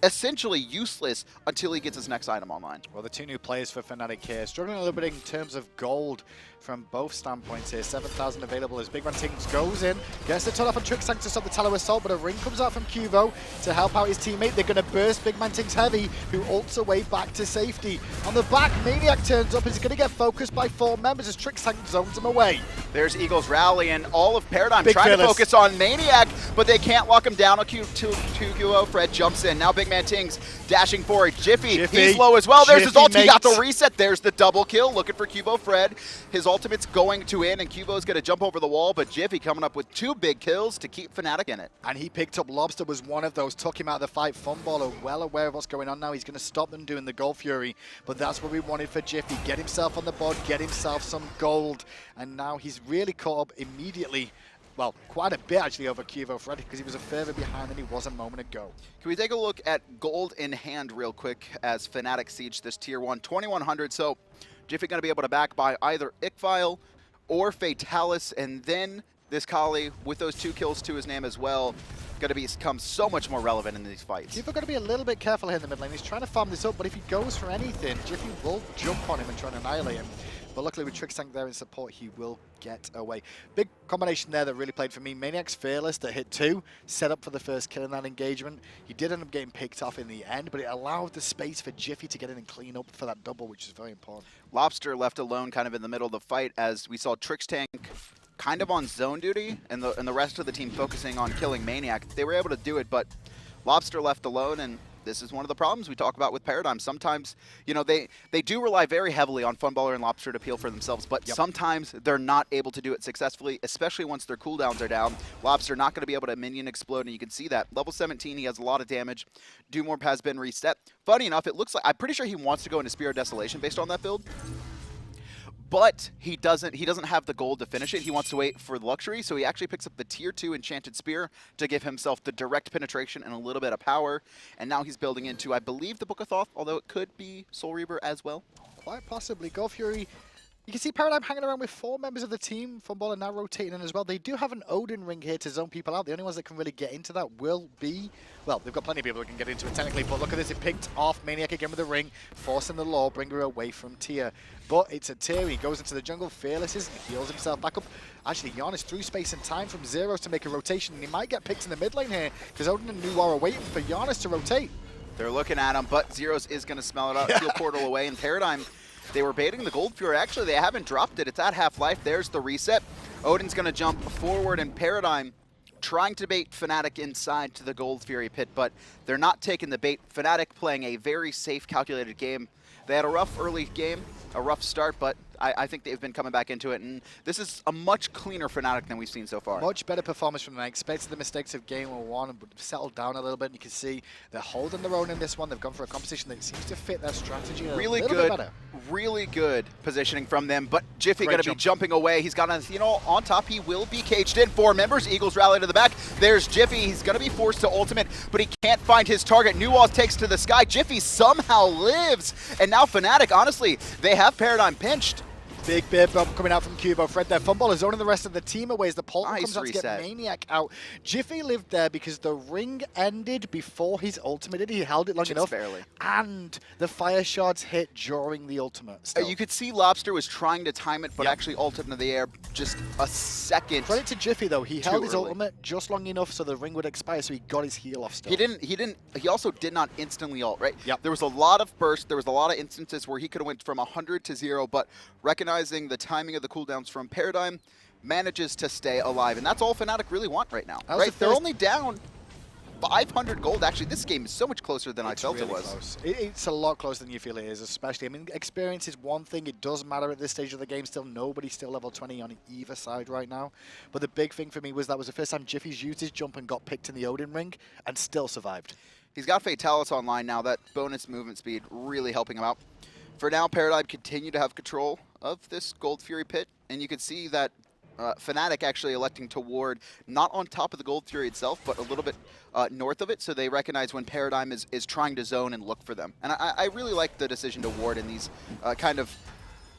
[SPEAKER 2] essentially useless until he gets his next item online.
[SPEAKER 1] Well, the two new players for FNATIC here, struggling a little bit in terms of gold from both standpoints here. 7,000 available as BigManTingz goes in, gets the turn off on Trixtank to stop the Tallow Assault, but a ring comes out from Qvo to help out his teammate. They're going to burst BigManTingz heavy, who ults away back to safety. On the back, maniaKK turns up, and he's going to get focused by 4 members as Trixtank zones him away.
[SPEAKER 2] There's Eagles rally, and all of Paradigm
[SPEAKER 1] Big
[SPEAKER 2] trying
[SPEAKER 1] fearless.
[SPEAKER 2] to focus on maniaKK, but they can't lock him down. QvoFred jumps in. Now BigManTingz dashing forward. Jifffy, he's low as well. There's his ult. He got the reset. There's the double kill. Looking for QvoFred. His ultimate's going to in, and Qvo's going to jump over the wall, but Jifffy coming up with 2 big kills to keep FNATIC in it.
[SPEAKER 1] And he picked up Lawbster, was one of those, took him out of the fight. Funballer well aware of what's going on now. He's going to stop them doing the Gold Fury, but that's what we wanted for Jifffy. Get himself on the board, get himself some gold, and now he's really caught up immediately. Well, quite a bit actually over QvoFred, because he was a further behind than he was a moment ago.
[SPEAKER 2] Can we take a look at gold in hand real quick as FNATIC siege this tier 1, 2100. So Jifffy going to be able to back by either Ickfile or Fatalis, and then this Kali with those 2 kills to his name as well, going to become so much more relevant in these fights.
[SPEAKER 1] Jifffy got to be a little bit careful here in the mid lane. He's trying to farm this up, but if he goes for anything, Jifffy will jump on him and try and annihilate him. But luckily with Trixtank there in support, he will get away. Big combination there that really played for me. maniaKK's Fearless that hit 2, set up for the first kill in that engagement. He did end up getting picked off in the end, but it allowed the space for Jifffy to get in and clean up for that double, which is very important.
[SPEAKER 2] Lawbster left alone kind of in the middle of the fight as we saw Trixtank kind of on zone duty and the rest of the team focusing on killing maniaKK. They were able to do it, but Lawbster left alone, and this is one of the problems we talk about with Paradigm. Sometimes, you know, they do rely very heavily on Funballer and Lawbster to peel for themselves, but sometimes they're not able to do it successfully, especially once their cooldowns are down. Lawbster not going to be able to minion explode, and you can see that. Level 17, he has a lot of damage. Doomorb has been reset. Funny enough, it looks like, I'm pretty sure he wants to go into Spear of Desolation based on that build. But he doesn't have the gold to finish it. He wants to wait for the luxury, so he actually picks up the tier 2 Enchanted Spear to give himself the direct penetration and a little bit of power. And now he's building into, I believe, the Book of Thoth, although it could be Soul Reaver as well.
[SPEAKER 1] Quite possibly. Gold Fury. You can see Paradigm hanging around with 4 members of the team. Funballer now rotating in as well. They do have an Odin ring here to zone people out. The only ones that can really get into that will be... Well, they've got plenty of people that can get into it technically, but look at this. It picked off maniaKK again with the ring, forcing the Lawbringer away from Tier. But it's a Tier. He goes into the jungle, fearlesses, and heals himself back up. Actually, Janus through space and time from Zyrhoes to make a rotation, and he might get picked in the mid lane here, because Odin and Nuar are waiting for Janus to rotate.
[SPEAKER 2] They're looking at him, but Zyrhoes is going to smell it out, steal portal away, and Paradigm... They were baiting the Gold Fury. Actually, they haven't dropped it. It's at half-life. There's the reset. Odin's going to jump forward, and Paradigm trying to bait FNATIC inside to the Gold Fury pit, but they're not taking the bait. FNATIC playing a very safe, calculated game. They had a rough early game, a rough start, but I think they've been coming back into it, and this is a much cleaner FNATIC than we've seen so far.
[SPEAKER 1] Much better performance from them. I expected the mistakes of game 1 and settled down a little bit, and you can see they're holding their own in this one. They've gone for a composition that seems to fit their strategy a little bit better.
[SPEAKER 2] Really good positioning from them, but Jifffy going to be jumping away. He's got Athena on top. He will be caged in. 4 members. Eagles rally to the back. There's Jifffy. He's going to be forced to ultimate, but he can't find his target. Nuwaz takes to the sky. Jifffy somehow lives, and now FNATIC, honestly, they have Paradigm pinched.
[SPEAKER 1] Big bear bump coming out from QvoFred there. Funballer zoning the rest of the team away as the pole comes out to get maniaKK out. Jifffy lived there because the ring ended before his ultimate. He held it long enough.
[SPEAKER 2] Barely.
[SPEAKER 1] And the fire shards hit during the ultimate.
[SPEAKER 2] You could see Lawbster was trying to time it, but actually ulted into the air just a second.
[SPEAKER 1] Credit to Jifffy though. He held his ultimate just long enough so the ring would expire, so he got his heal off still.
[SPEAKER 2] He also did not instantly ult, right?
[SPEAKER 1] Yep.
[SPEAKER 2] There was a lot of bursts. There was a lot of instances where he could have went from 100 to 0, but recognizing the timing of the cooldowns from Paradigm, manages to stay alive. And that's all FNATIC really want right now, right? They're only down 500 gold. Actually, this game is so much closer than I felt it was.
[SPEAKER 1] Close. It's a lot closer than you feel it is, especially. I mean, experience is one thing. It does matter at this stage of the game still. Nobody's still level 20 on either side right now. But the big thing for me was that was the first time Jiffy's used his jump and got picked in the Odin ring and still survived.
[SPEAKER 2] He's got Fatalis online now. That bonus movement speed really helping him out. For now, Paradigm continue to have control of this Gold Fury pit, and you can see that FNATIC actually electing to ward not on top of the Gold Fury itself, but a little bit north of it, so they recognize when Paradigm is trying to zone and look for them. And I really like the decision to ward in these kind of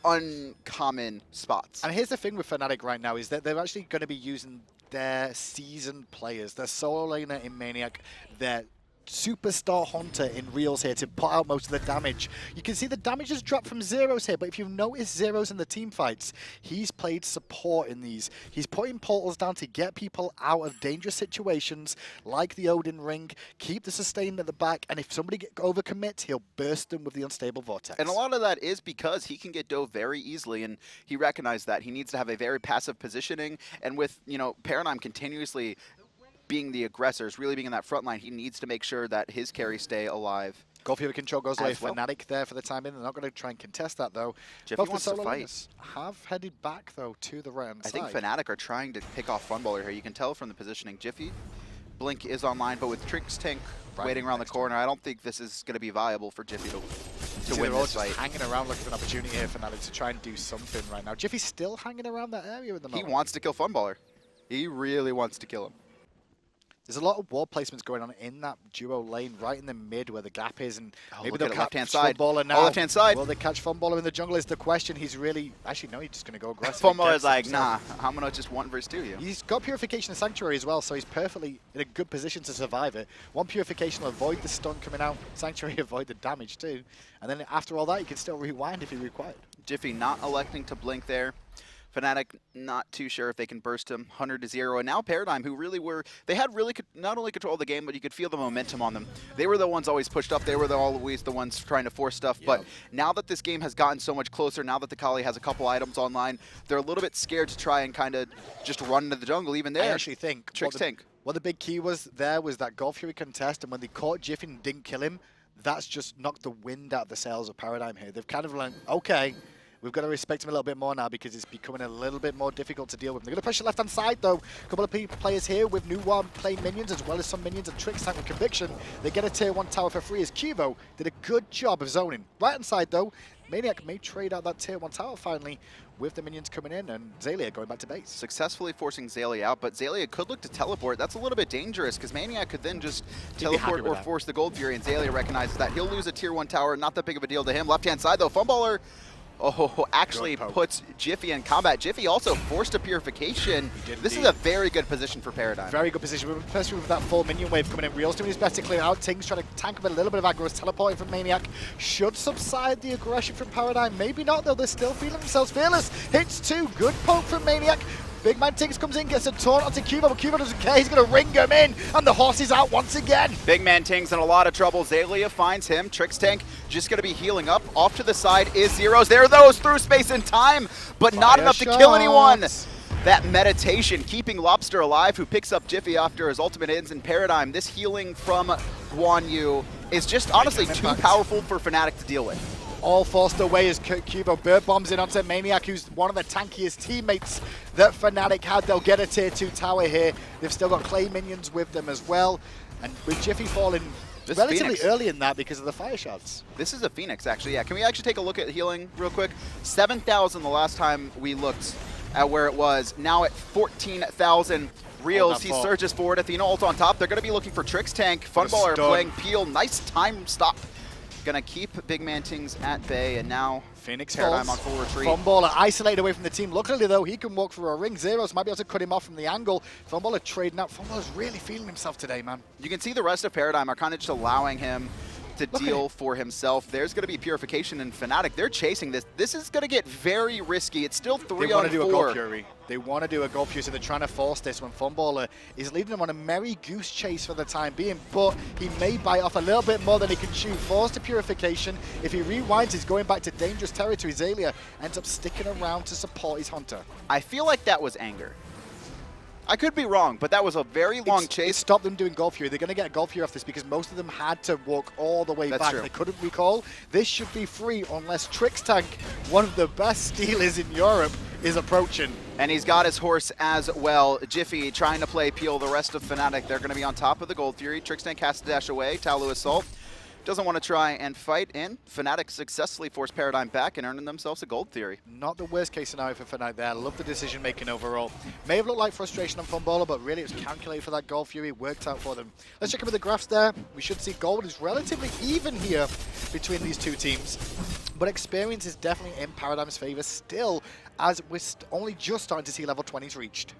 [SPEAKER 2] uncommon spots.
[SPEAKER 1] And here's the thing with FNATIC right now is that they're actually going to be using their seasoned players, their solo laner in maniaK, their superstar hunter in Realzx here to put out most of the damage. You can see the damage has dropped from Zyrhoes here, but if you've noticed Zyrhoes in the team fights, he's played support in these. He's putting portals down to get people out of dangerous situations like the Odin ring, keep the sustain at the back, and if somebody overcommits, he'll burst them with the unstable vortex.
[SPEAKER 2] And a lot of that is because he can get dove very easily, and he recognized that. He needs to have a very passive positioning, and with, you know, Paradigm continuously being the aggressors, really being in that front line, he needs to make sure that his carries stay alive.
[SPEAKER 1] Gold Fury control goes away. FNATIC there for the time being. They're not going to try and contest that, though.
[SPEAKER 2] Jifffy wants to fight.
[SPEAKER 1] Have headed back, though, to the right hand side.
[SPEAKER 2] I think FNATIC are trying to pick off Funballer here. You can tell from the positioning. Jifffy, Blink is online, but with Trixtank waiting around the corner, I don't think this is going to be viable for Jifffy to win this fight.
[SPEAKER 1] Hanging around looking for an opportunity here for FNATIC to try and do something right now. Jiffy's still hanging around that area at the moment.
[SPEAKER 2] He wants to kill Funballer. He really wants to kill him.
[SPEAKER 1] There's a lot of wall placements going on in that duo lane, right in the mid where the gap is, and maybe
[SPEAKER 2] they'll
[SPEAKER 1] catch
[SPEAKER 2] left-hand side.
[SPEAKER 1] Funballer now.
[SPEAKER 2] Left-hand side.
[SPEAKER 1] Will they catch Funballer in the jungle is the question. He's really, actually no, he's just going to go aggressive.
[SPEAKER 2] Funballer's like, nah, I'm going to just 1 versus 2 you.
[SPEAKER 1] He's got Purification and Sanctuary as well, so he's perfectly in a good position to survive it. One Purification will avoid the stun coming out, Sanctuary avoid the damage too, and then after all that, he can still rewind if he required.
[SPEAKER 2] Jifffy not electing to blink there. FNATIC not too sure if they can burst him 100-0, and now Paradigm, who really were, they had really not only control of the game, but you could feel the momentum on them. They were the ones always pushed up, they were always the ones trying to force stuff, but now that this game has gotten so much closer, now that the Kali has a couple items online, they're a little bit scared to try and kind of just run into the jungle even there.
[SPEAKER 1] I actually think
[SPEAKER 2] Trixtank.
[SPEAKER 1] What the big key was there was that Gold Fury contest, and when they caught Jifffy and didn't kill him, that's just knocked the wind out of the sails of Paradigm here. They've kind of like, okay, we've got to respect him a little bit more now because it's becoming a little bit more difficult to deal with. They're going to push the left-hand side, though. A couple of players here with new one playing minions, as well as some minions and Trixtank with conviction. They get a tier 1 tower for free as Qvo did a good job of zoning. Right-hand side, though, maniaK may trade out that tier 1 tower finally with the minions coming in and Xaliea going back to base.
[SPEAKER 2] Successfully forcing Xaliea out, but Xaliea could look to teleport. That's a little bit dangerous because maniaK could then just teleport or force the Gold Fury, and Xaliea recognizes that. He'll lose a tier 1 tower, not that big of a deal to him. Left-hand side, though, Funballer actually puts Jifffy in combat. Jifffy also forced a Purification. This is a very good position for Paradigm.
[SPEAKER 1] Very good position, especially with that full minion wave coming in. Realzx doing his best to clear out. Tingz trying to tank with a little bit of aggro. Teleporting from maniaK. Should subside the aggression from Paradigm. Maybe not, though. They're still feeling themselves fearless. Hits 2. Good poke from maniaK. BigManTingz comes in, gets a taunt onto Qvo, but Qvo doesn't care. He's going to ring him in, and the horse is out once again.
[SPEAKER 2] BigManTingz in a lot of trouble. Xaliea finds him. Trixtank just going to be healing up. Off to the side is Zyrhoes. There are those through space and time, but not enough to kill anyone. That meditation keeping Lawbster alive, who picks up Jifffy after his ultimate ends in Paradigm. This healing from Guan is just honestly too powerful for FNATIC to deal with.
[SPEAKER 1] All forced away as Qvo bird bombs in onto maniaK, who's one of the tankiest teammates that FNATIC had. They'll get a tier 2 tower here. They've still got clay minions with them as well. And with Jifffy falling relatively early in that because of the fire shots.
[SPEAKER 2] This is a Phoenix, actually. Yeah, can we actually take a look at healing real quick? 7,000 the last time we looked at where it was. Now at 14,000. Realzx, he surges forward. Athena ult on top. They're going to be looking for Trixtank. Funballer playing Peel. Nice time stop. Gonna keep BigManTingz at bay, and now
[SPEAKER 1] Phoenix
[SPEAKER 2] Paradigm on full retreat.
[SPEAKER 1] Funballer isolated away from the team. Luckily, though, he can walk through a ring. Zyrhoes might be able to cut him off from the angle. Funballer trading out. Funballer's really feeling himself today, man.
[SPEAKER 2] You can see the rest of Paradigm are kind of just allowing him to deal for himself. There's going to be Purification in FNATIC. They're chasing this. This is going to get very risky. It's still 3 on 4.
[SPEAKER 1] They want to do a Gold Fury. They want to do a Gold Fury, so they're trying to force this when Funballer is leading them on a merry goose chase for the time being, but he may bite off a little bit more than he can chew. Forced to Purification. If he rewinds, he's going back to dangerous territory. Xaliea ends up sticking around to support his hunter.
[SPEAKER 2] I feel like that was anger. I could be wrong, but that was a very long chase.
[SPEAKER 1] It stopped them doing Gold Fury. They're going to get a Gold Fury off this because most of them had to walk all the way back.
[SPEAKER 2] True.
[SPEAKER 1] They couldn't recall. This should be free unless Trixtank, one of the best stealers in Europe, is approaching.
[SPEAKER 2] And he's got his horse as well. Jifffy trying to play Peel. The rest of FNATIC, they're going to be on top of the Gold Fury. Trixtank has to dash away. Talu Assault. doesn't want to try and fight in. FNATIC successfully forced Paradigm back and earning themselves a gold theory.
[SPEAKER 1] Not the worst case scenario for FNATIC there. Love the decision making overall. May have looked like frustration on Funballer, but really it was calculated for that gold fury. It worked out for them. Let's check in with the graphs there. We should see gold is relatively even here between these two teams. But experience is definitely in Paradigm's favor still, as we're only just starting to see level 20s reached.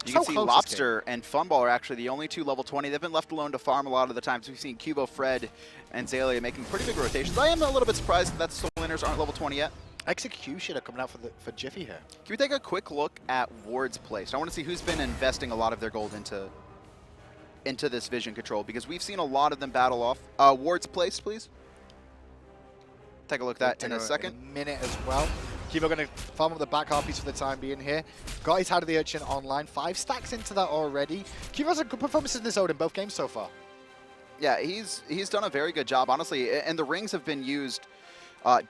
[SPEAKER 2] You can see Lawbster and Funballer are actually the only two level 20. They've been left alone to farm a lot of the times. We've seen QvoFred and Xaliea making pretty big rotations. I am a little bit surprised that Soul Winners aren't level 20 yet.
[SPEAKER 1] Execution are coming out for Jifffy here.
[SPEAKER 2] Can we take a quick look at Ward's place? I want to see who's been investing a lot of their gold into this vision control, because we've seen a lot of them battle off. Ward's place, please. Take a look at that in a second.
[SPEAKER 1] In a minute as well. Kivo going to farm up the back harpies for the time being here. Got his Head of the Urchin online. 5 stacks into that already. Kivo's had good performances in this Odin both games so far.
[SPEAKER 2] Yeah, he's done a very good job, honestly. And the rings have been used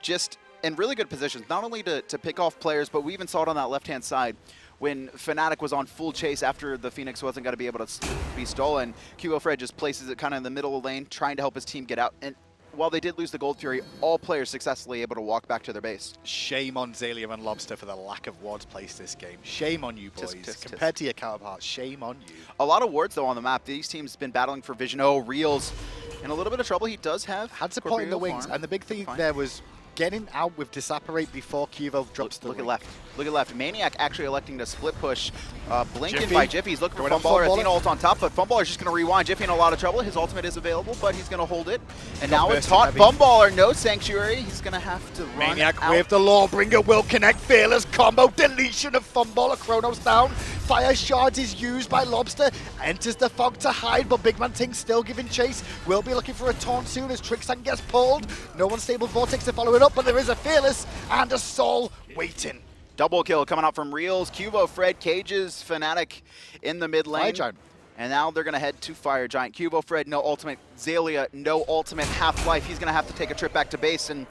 [SPEAKER 2] just in really good positions, not only to pick off players, but we even saw it on that left-hand side when FNATIC was on full chase after the Phoenix wasn't going to be able to be stolen. QvoFred just places it kind of in the middle of the lane, trying to help his team get out. And while they did lose the Gold Fury, all players successfully able to walk back to their base.
[SPEAKER 1] Shame on Xaliea and Lawbster for the lack of wards placed this game. Shame on you, boys. Compared to your counterparts, shame on you.
[SPEAKER 2] A lot of wards, though, on the map. These teams have been battling for vision. Oh, Reals in a little bit of trouble. He does have
[SPEAKER 1] had support in the wings, and the big thing there was getting out with Disapparate before Qvo drops the
[SPEAKER 2] look
[SPEAKER 1] ring.
[SPEAKER 2] At left. Look at left. maniaKK actually electing to split push. Blinking
[SPEAKER 1] Jifffy.
[SPEAKER 2] by Jifffy. He's looking for Funballer. Athena ult on top, but Funballer's just going to rewind. Jifffy in a lot of trouble. His ultimate is available, but he's going to hold it. And now it's hot. Funballer, no Sanctuary. He's going to have to run
[SPEAKER 1] maniaKK
[SPEAKER 2] out.
[SPEAKER 1] with the Lawbringer will connect. Fearless combo. Deletion of Funballer. Chronos down. Fire Shards is used by Lawbster. Enters the fog to hide, but BigManTingz still giving chase. Will be looking for a taunt soon as Trixtank gets pulled. No unstable Vortex to follow it up, but there is a Fearless and a Soul waiting.
[SPEAKER 2] Double kill coming out from Reals. QvoFred cages FNATIC in the mid lane.
[SPEAKER 1] Fire Giant.
[SPEAKER 2] And now they're going to head to Fire Giant. QvoFred, no ultimate. Xaliea, no ultimate. Half-life. He's going to have to take a trip back to base. And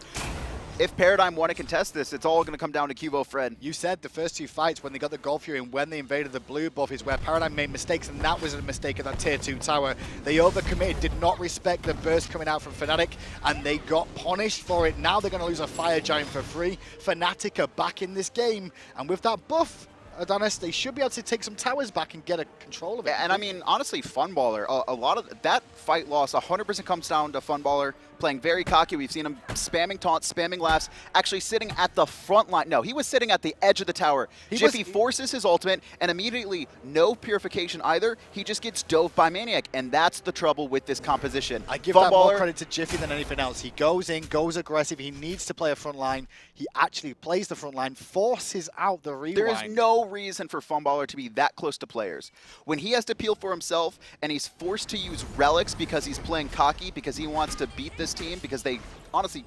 [SPEAKER 2] if Paradigm want to contest this, it's all going to come down to QvoFred.
[SPEAKER 1] You said the first 2 fights when they got the Gold Fury and when they invaded the blue buff is where Paradigm made mistakes, and that was a mistake at that tier 2 tower. They overcommitted, did not respect the burst coming out from FNATIC, and they got punished for it. Now they're going to lose a Fire Giant for free. FNATIC are back in this game, and with that buff, Adanas, they should be able to take some towers back and get a control of it.
[SPEAKER 2] Yeah, and I mean, honestly, Funballer, a lot of that fight loss 100% comes down to Funballer playing very cocky. We've seen him spamming taunts, spamming laughs, actually sitting at the front line. No, he was sitting at the edge of the tower. Jifffy forces his ultimate, and immediately no purification either. He just gets dove by maniaKK, and that's the trouble with this composition.
[SPEAKER 1] I give that more credit to Jifffy than anything else. He goes in, goes aggressive. He needs to play a front line. He actually plays the front line, forces out the rewind.
[SPEAKER 2] There is no reason for Funballer to be that close to players. When he has to peel for himself, and he's forced to use Realzx because he's playing cocky, because he wants to beat this team, because they honestly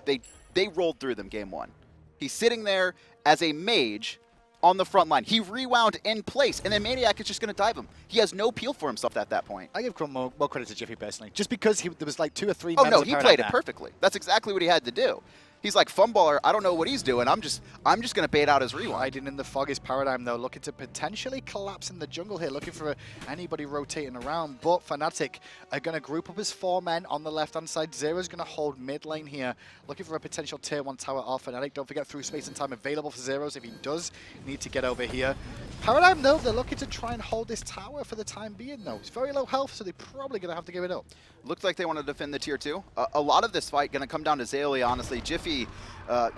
[SPEAKER 2] they rolled through them game 1. He's sitting there as a mage on the front line. He rewound in place, and then maniaKK is just going to dive him. He has no peel for himself at that point.
[SPEAKER 1] I give more credit to Jifffy personally, just because there was like 2 or 3
[SPEAKER 2] Oh no, he played it perfectly. That's exactly what he had to do. He's like, Funballer, I don't know what he's doing. I'm just going to bait out his rewind.
[SPEAKER 1] Hiding in the fog is Paradigm, though, looking to potentially collapse in the jungle here, looking for anybody rotating around. But FNATIC are going to group up as 4 men on the left-hand side. Zero's going to hold mid lane here, looking for a potential tier 1 tower off FNATIC. Don't forget, through space and time available for Zeroes if he does need to get over here. Paradigm, though, they're looking to try and hold this tower for the time being, though. It's very low health, so they're probably going to have to give it up.
[SPEAKER 2] Looked like they want to defend the tier 2. A lot of this fight going to come down to Xaliea, honestly. Jifffy,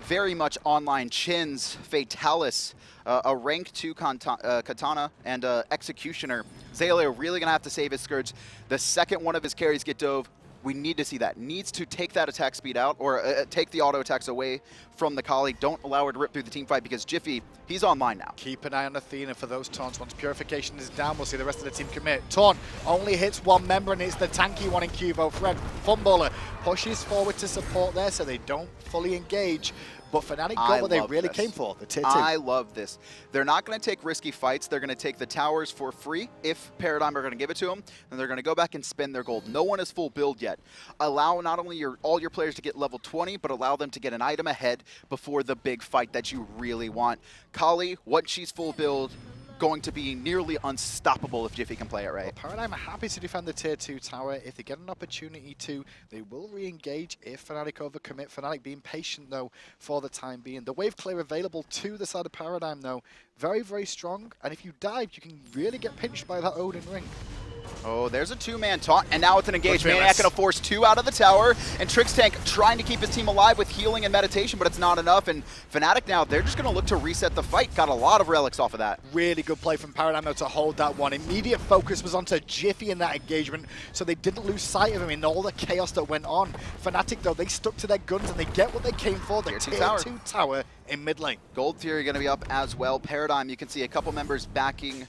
[SPEAKER 2] very much online chins, Fatalis, a rank 2 katana, and executioner. Xaliea really going to have to save his Scourge. The second one of his carries get dove, we need to see that. Needs to take that attack speed out, or take the auto attacks away from the Kali. Don't allow her to rip through the team fight, because Jifffy, he's online now.
[SPEAKER 1] Keep an eye on Athena for those taunts. Once Purification is down, we'll see the rest of the team commit. Taunt only hits 1 member, and it's the tanky one in QvoFred. Funballer pushes forward to support there so they don't fully engage. But FNATIC got what they really came for, the tier 2.
[SPEAKER 2] I love this. They're not going to take risky fights. They're going to take the towers for free if Paradigm are going to give it to them. And they're going to go back and spend their gold. No one is full build yet. Allow not only all your players to get level 20, but allow them to get an item ahead before the big fight that you really want. Kali, once she's full build, going to be nearly unstoppable if Jifffy can play it right.
[SPEAKER 1] Well, Paradigm are happy to defend the tier 2 tower. If they get an opportunity to, they will re-engage if FNATIC overcommit. FNATIC being patient, though, for the time being. The wave clear available to the side of Paradigm, though, very, very strong. And if you dive, you can really get pinched by that Odin ring.
[SPEAKER 2] Oh, there's a two-man taunt, and now it's an engage. maniaKK gonna force 2 out of the tower, and Trixtank trying to keep his team alive with healing and meditation, but it's not enough, and FNATIC now, they're just gonna look to reset the fight. Got a lot of relics off of that.
[SPEAKER 1] Really good play from Paradigm, though, to hold that one. Immediate focus was onto Jifffy in that engagement, so they didn't lose sight of him in all the chaos that went on. FNATIC, though, they stuck to their guns, and they get what they came for, the tier 2 tower in mid lane.
[SPEAKER 2] Gold Theory gonna be up as well. Paradigm, you can see a couple members backing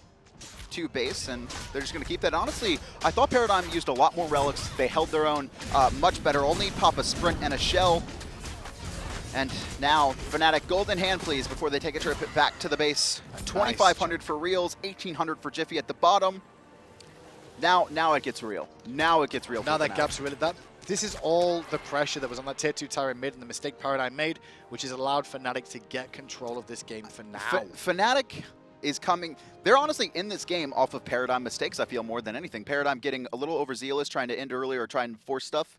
[SPEAKER 2] to base, and they're just going to keep that. Honestly, I thought Paradigm used a lot more relics. They held their own much better. Only pop a sprint and a shell. And now, FNATIC, gold in hand, please, before they take a trip back to the base. 2,500 for Realzx, 1,800 for Jifffy at the bottom. Now it gets real. Now it gets real.
[SPEAKER 1] Now that gap's really this is all the pressure that was on that tier 2 tower in mid and the mistake Paradigm made, which has allowed FNATIC to get control of this game for now.
[SPEAKER 2] FNATIC is coming. They're honestly in this game off of Paradigm mistakes, I feel, more than anything. Paradigm getting a little overzealous, trying to end early or try and force stuff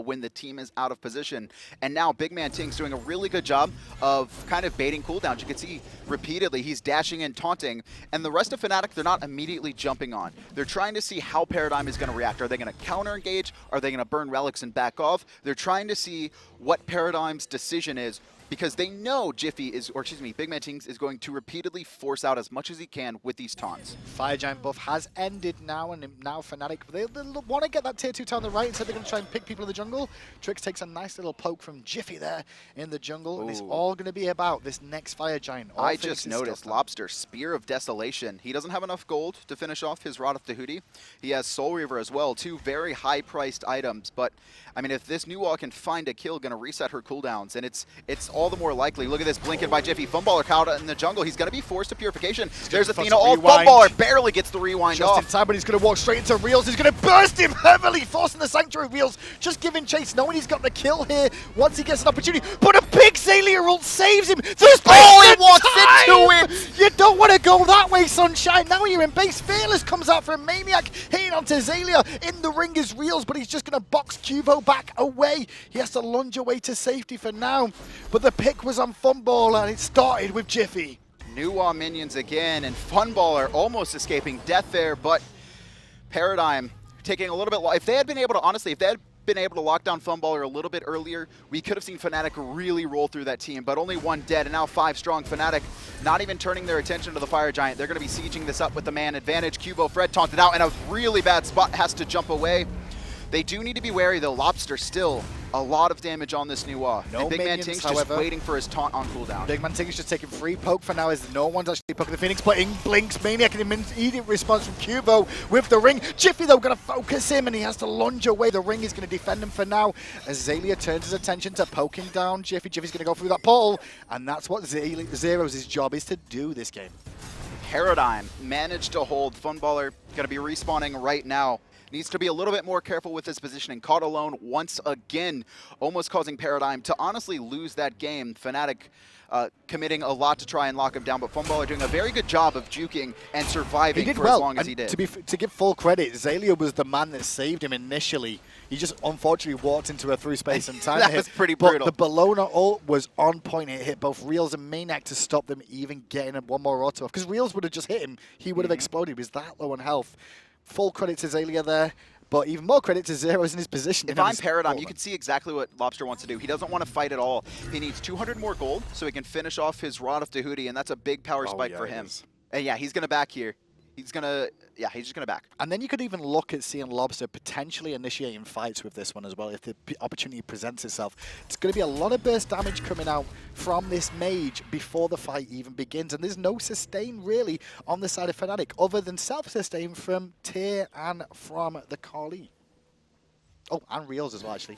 [SPEAKER 2] when the team is out of position. And now BigManTingz doing a really good job of kind of baiting cooldowns. You can see repeatedly he's dashing and taunting, and the rest of FNATIC, they're not immediately jumping on. They're trying to see how Paradigm is going to react. Are they going to counter engage? Are they going to burn relics and back off? They're trying to see what Paradigm's decision is, because they know Jifffy is, or excuse me, BigManTingz is going to repeatedly force out as much as he can with these taunts.
[SPEAKER 1] Fire Giant buff has ended now, and now FNATIC, they want to get that tier 2 tower on the right, instead they're going to try and pick people in the jungle. Trix takes a nice little poke from Jifffy there in the jungle, and it's all going to be about this next Fire Giant.
[SPEAKER 2] I just noticed Lawbster, Spear of Desolation. He doesn't have enough gold to finish off his Rod of Tahuti. He has Soul Reaver as well, 2 very high-priced items, but I mean, if this Nuwa can find a kill, going to reset her cooldowns, and it's all the more likely. Look at this blinking by Jifffy. Funballer caught in the jungle. He's going to be forced to Purification. There's Athena. Oh, Funballer barely gets the rewind
[SPEAKER 1] just
[SPEAKER 2] off.
[SPEAKER 1] In time, but he's going to walk straight into Realzx. He's going to burst him heavily, forcing the Sanctuary of Realzx. Just giving chase, knowing he's got the kill here once he gets an opportunity. But a big Xaliea ult saves him. There's
[SPEAKER 2] he walks into it.
[SPEAKER 1] You don't want to go that way, Sunshine. Now you're in base. Fearless comes out from maniaKK, hitting onto Xaliea. In the ring is Realzx, but he's just going to box Qvo back away. He has to lunge away to safety for now. But the pick was on Funballer, and it started with Jifffy.
[SPEAKER 2] Nuwa minions again, and Funballer almost escaping death there, but Paradigm taking a little bit. If they had been able to, honestly, if they had been able to lock down Funballer a little bit earlier, we could have seen FNATIC really roll through that team, but only 1 dead, and now 5 strong. FNATIC not even turning their attention to the Fire Giant. They're going to be sieging this up with the man advantage. QvoFred taunted out, and a really bad spot has to jump away. They do need to be wary, though. Lawbster still a lot of damage on this Nuwa.
[SPEAKER 1] No
[SPEAKER 2] BigManTingz just waiting for his taunt on cooldown.
[SPEAKER 1] BigManTingz is just taking free poke for now, as no one's actually poking the Phoenix, but in blinks maniaKK, and immediate response from Qvo with the ring. Jifffy, though, going to focus him, and he has to lunge away. The ring is going to defend him for now, as Xaliea turns his attention to poking down Jifffy. Jiffy's going to go through that portal, and that's what Zyrhoes' job is to do this game.
[SPEAKER 2] Paradigm managed to hold. Funballer going to be respawning right now. Needs to be a little bit more careful with his positioning. Caught alone once again, almost causing Paradigm to honestly lose that game. FNATIC committing a lot to try and lock him down, but Funballer doing a very good job of juking and surviving for as long as he did.
[SPEAKER 1] To give full credit, Xaliea was the man that saved him initially. He just unfortunately walked into her through space and time.
[SPEAKER 2] That was pretty brutal.
[SPEAKER 1] But the Bellona ult was on point. It hit both Realzx and maniaKK to stop them even getting one more auto off. Because Realzx would have just hit him. He would have exploded. He was that low on health. Full credit to Xaliea there, but even more credit to Zyrhoes in his position.
[SPEAKER 2] If I'm Paradigm, you can see exactly what Lawbster wants to do. He doesn't want to fight at all. He needs 200 more gold so he can finish off his Rod of Tahuti, and that's a big power spike for him. And yeah, he's going to back here. He's just going to back.
[SPEAKER 1] And then you could even look at seeing Lawbster potentially initiating fights with this one as well if the opportunity presents itself. It's going to be a lot of burst damage coming out from this mage before the fight even begins. And there's no sustain really on the side of FNATIC other than self-sustain from Tyr and from the Kali. Oh, and Realzx as well, actually.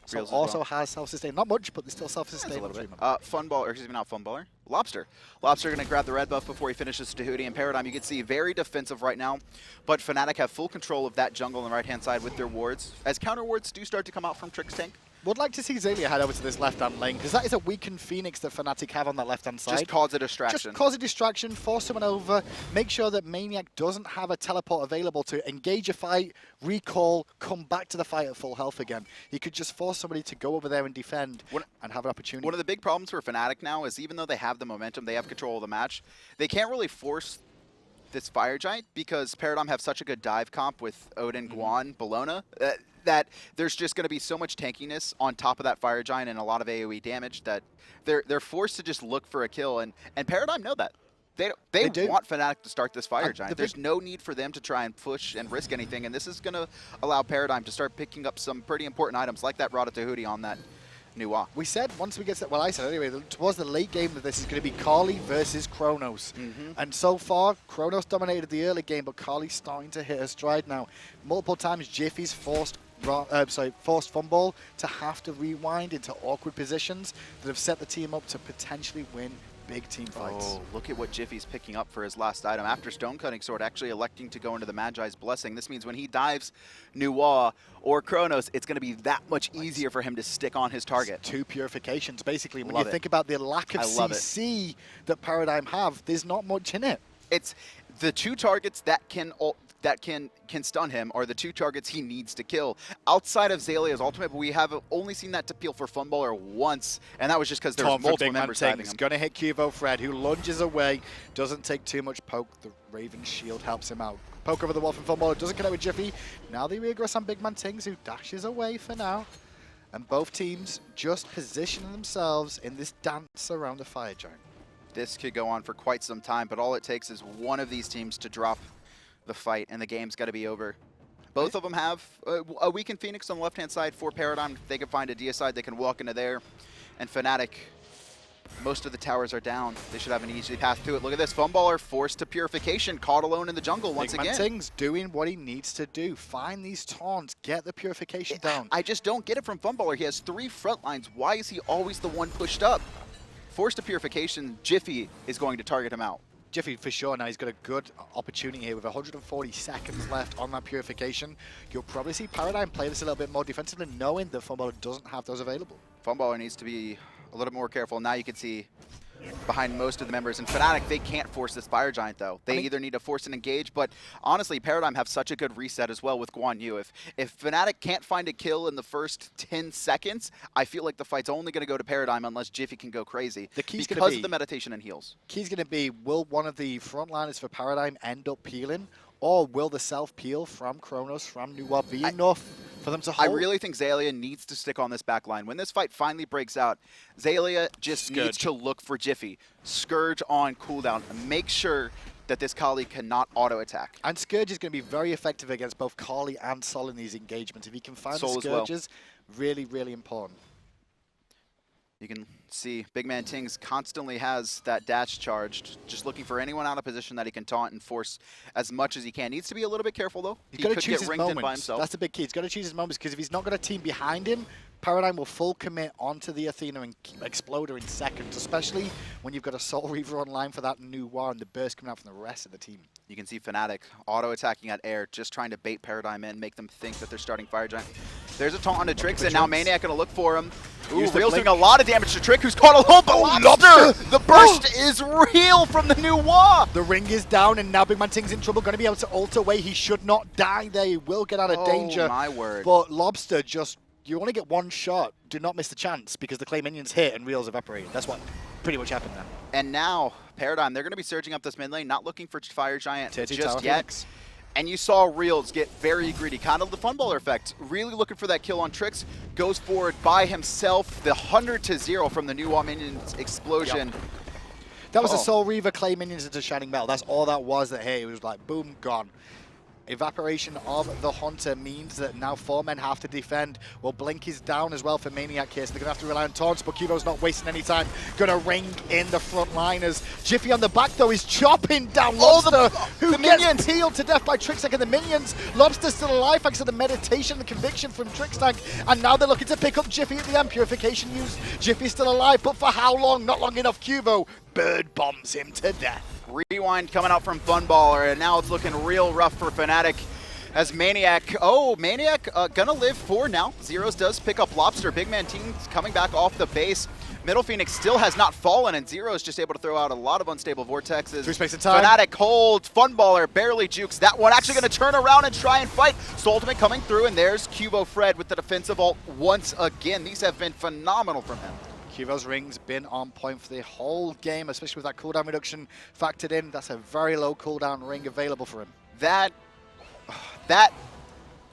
[SPEAKER 1] So also has self-sustain. Not much, but there's still self-sustain.
[SPEAKER 2] A little bit. Funballer, excuse me, not Funballer. Lawbster. Lawbster going to grab the red buff before he finishes Tahuti. And Paradigm, you can see, very defensive right now. But FNATIC have full control of that jungle on the right-hand side with their wards. As counter wards do start to come out from Trixtank,
[SPEAKER 1] Would like to see Xaliea head over to this left-hand lane, because that is a weakened Phoenix that FNATIC have on that left-hand side.
[SPEAKER 2] Just cause a distraction.
[SPEAKER 1] Just cause a distraction, force someone over, make sure that maniaK doesn't have a teleport available to engage a fight, recall, come back to the fight at full health again. He could just force somebody to go over there and defend and have an opportunity.
[SPEAKER 2] One of the big problems for FNATIC now is even though they have the momentum, they have control of the match, they can't really force this Fire Giant because Paradigm have such a good dive comp with Odin, Guan, Bellona, that there's just going to be so much tankiness on top of that Fire Giant and a lot of AoE damage that they're forced to just look for a kill, and Paradigm know that. They want FNATIC to start this Fire Giant. There's no need for them to try and push and risk anything, and this is going to allow Paradigm to start picking up some pretty important items like that Ratatouille on that Nuwa.
[SPEAKER 1] We said once we get to, well, I said anyway, towards the late game that this is going to be Carly versus Chronos. And so far, Chronos dominated the early game, but Carly's starting to hit her stride now. Multiple times, Jiffy's forced Funball to have to rewind into awkward positions that have set the team up to potentially win big team fights.
[SPEAKER 2] Oh, look at what Jiffy's picking up for his last item. After Stone-Cutting Sword, actually electing to go into the Magi's Blessing. This means when he dives Nuwa or Chronos, it's going to be that much easier for him to stick on his target.
[SPEAKER 1] It's 2 purifications, basically. When you think about the lack of CC that Paradigm have, there's not much in it.
[SPEAKER 2] It's the 2 targets that can stun him are the 2 targets he needs to kill. Outside of Xalia's ultimate, but we have only seen that to peel for Funballer once, and that was just because there's multiple members diving him.
[SPEAKER 1] Gonna hit QvoFred, who lunges away, doesn't take too much poke. The Raven shield helps him out. Poke over the wall from Funballer, doesn't connect with Jifffy. Now they regress on BigManTingz, who dashes away for now. And both teams just positioning themselves in this dance around the Fire Giant.
[SPEAKER 2] This could go on for quite some time, but all it takes is one of these teams to drop the fight, and the game's got to be over. Both of them have a weakened Phoenix on the left-hand side for Paradigm. If they can find a Dia side, they can walk into there. And FNATIC, most of the towers are down. They should have an easy path to it. Look at this. Funballer forced to Purification, caught alone in the jungle once again.
[SPEAKER 1] BigManTingz doing what he needs to do. Find these taunts, get the Purification down.
[SPEAKER 2] I just don't get it from Funballer. He has 3 front lines. Why is he always the one pushed up? Forced to Purification, Jifffy is going to target him out.
[SPEAKER 1] Jifffy for sure now, he's got a good opportunity here with 140 seconds left on that Purification. You'll probably see Paradigm play this a little bit more defensively, knowing that Funballer doesn't have those available.
[SPEAKER 2] Funballer needs to be a little more careful. Now you can see behind most of the members. And FNATIC, they can't force this Fire Giant, though. They either need to force and engage, but honestly, Paradigm have such a good reset as well with Guan Yu. If FNATIC can't find a kill in the first 10 seconds, I feel like the fight's only going to go to Paradigm unless Jifffy can go crazy.
[SPEAKER 1] The key's
[SPEAKER 2] because of the meditation and heals.
[SPEAKER 1] Key's going to be, will one of the frontliners for Paradigm end up peeling, or will the self-peel from Chronos, from Nuwa be enough for them to hold?
[SPEAKER 2] I really think Xaliea needs to stick on this back line. When this fight finally breaks out, Xaliea just needs to look for Jifffy. Scourge on cooldown. Make sure that this Kali cannot auto-attack.
[SPEAKER 1] And Scourge is going to be very effective against both Kali and Sol in these engagements. If he can find the Scourges, really, really important.
[SPEAKER 2] You can see BigManTingz constantly has that dash charged, just looking for anyone out of position that he can taunt and force as much as he can. Needs to be a little bit careful, though.
[SPEAKER 1] He's got to choose his moments. That's the big key. He's got to choose his moments, because if he's not got a team behind him, Paradigm will full commit onto the Athena and explode her in seconds, especially when you've got a Soul Reaver online for that Nuwa and the burst coming out from the rest of the team.
[SPEAKER 2] You can see FNATIC auto-attacking at air, just trying to bait Paradigm in, make them think that they're starting Fire Giant. There's a taunt on the Trix, and now maniaKK going to look for him. Ooh, Real's doing a lot of damage to Trick, who's caught alone, but Lawbster! The burst is real from the Nuwa!
[SPEAKER 1] The ring is down, and now BigManTingz in trouble, going to be able to ult away. He should not die there. He will get out of danger.
[SPEAKER 2] Oh, my word.
[SPEAKER 1] But Lawbster just, you only get one shot. Do not miss the chance, because the clay minions hit and Real's evaporated. That's what pretty much happened there.
[SPEAKER 2] And now, Paradigm, they're going to be surging up this mid lane, not looking for Fire Giant just yet. And you saw Realz get very greedy, kind of the Funballer effect. Really looking for that kill on Trix, goes forward by himself. The 100-0 from the Nuwa minions explosion.
[SPEAKER 1] Yep. That was a Soul Reaver clay minions into Shining Metal. That's all that was. That hey, it was like boom, gone. Evaporation of the Hunter means that now 4 men have to defend. Well, Blink is down as well for maniaKK here, so they're going to have to rely on taunts, but Qvo's not wasting any time. Going to ring in the front liners. Jifffy on the back, though, is chopping down Lawbster, who gets peeled to death by Trixtank and the minions. Lawbster's still alive thanks to the meditation, the conviction from Trixtank, and now they're looking to pick up Jifffy at the end. Purification used. Jiffy's still alive, but for how long? Not long enough. Qvo bird bombs him to death.
[SPEAKER 2] Rewind coming out from Funballer, and now it's looking real rough for FNATIC. As maniaKK gonna live 4 now. Zyrhoes does pick up Lawbster. BigManTingz coming back off the base. Middle Phoenix still has not fallen, and Zyrhoes just able to throw out a lot of unstable vortexes.
[SPEAKER 1] Free space of time.
[SPEAKER 2] FNATIC holds. Funballer barely jukes that one. Actually going to turn around and try and fight. Ultimate coming through, and there's QvoFred with the defensive ult once again. These have been phenomenal from him.
[SPEAKER 1] Qvo's ring's been on point for the whole game, especially with that cooldown reduction factored in. That's a very low cooldown ring available for him.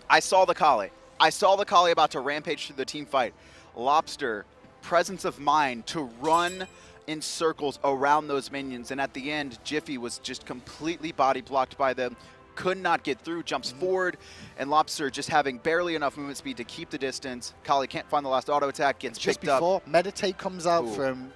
[SPEAKER 2] I saw the Kali. I saw the Kali about to rampage through the team fight. Lawbster, presence of mind to run in circles around those minions, and at the end, Jifffy was just completely body blocked by them, could not get through, jumps forward, and Lawbster just having barely enough movement speed to keep the distance. Kali can't find the last auto attack, gets
[SPEAKER 1] just
[SPEAKER 2] picked up.
[SPEAKER 1] Just before, Meditate comes out from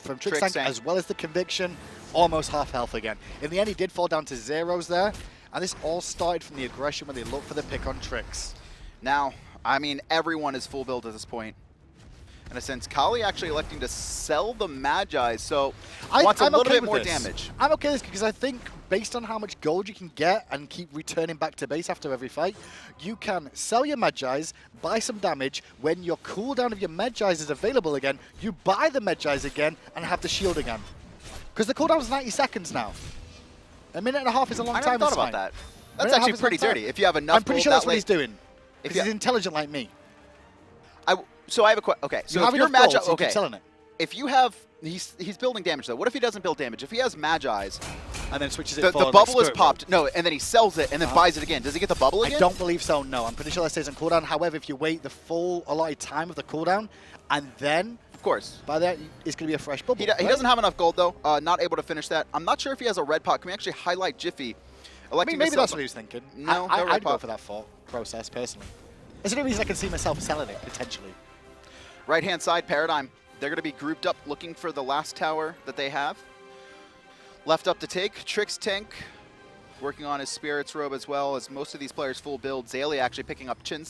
[SPEAKER 1] Trixtank, as well as the Conviction, almost half health again. In the end, he did fall down to Zyrhoes there, and this all started from the aggression when they looked for the pick on Trix.
[SPEAKER 2] Now, I mean, everyone is full build at this point. In a sense, Kali actually electing to sell the Magi, so wants a little bit more damage.
[SPEAKER 1] I'm okay with this because I think based on how much gold you can get and keep returning back to base after every fight, you can sell your Magi's, buy some damage. When your cooldown of your Magi's is available again, you buy the Magi's again and have the shield again. Because the cooldown is 90 seconds now. A minute and a half is a long time.
[SPEAKER 2] I never thought about that. That's actually pretty dirty. If you have enough
[SPEAKER 1] I'm pretty sure that's what he's doing. Because he's intelligent like me.
[SPEAKER 2] So I have a question. Okay, so if you're Magi, okay, if you have, he's building damage though. What if he doesn't build damage? If he has Magi's,
[SPEAKER 1] and then switches it,
[SPEAKER 2] the bubble is popped. No, and then he sells it and then buys it again. Does he get the bubble again?
[SPEAKER 1] I don't believe so. No, I'm pretty sure that stays on cooldown. However, if you wait the full allotted time of the cooldown, and then
[SPEAKER 2] of course
[SPEAKER 1] by that it's going to be a fresh bubble.
[SPEAKER 2] He doesn't have enough gold though. Not able to finish that. I'm not sure if he has a red pot. Can we actually highlight Jifffy?
[SPEAKER 1] I mean, maybe that's what he was thinking.
[SPEAKER 2] No,
[SPEAKER 1] I'd go for that thought process personally. There's no reason I can see myself selling it potentially.
[SPEAKER 2] Right-hand side, Paradigm. They're going to be grouped up looking for the last tower that they have. Left up to take, Trixtank working on his Spirit's Robe as well as most of these players full build. Xaliea actually picking up Chin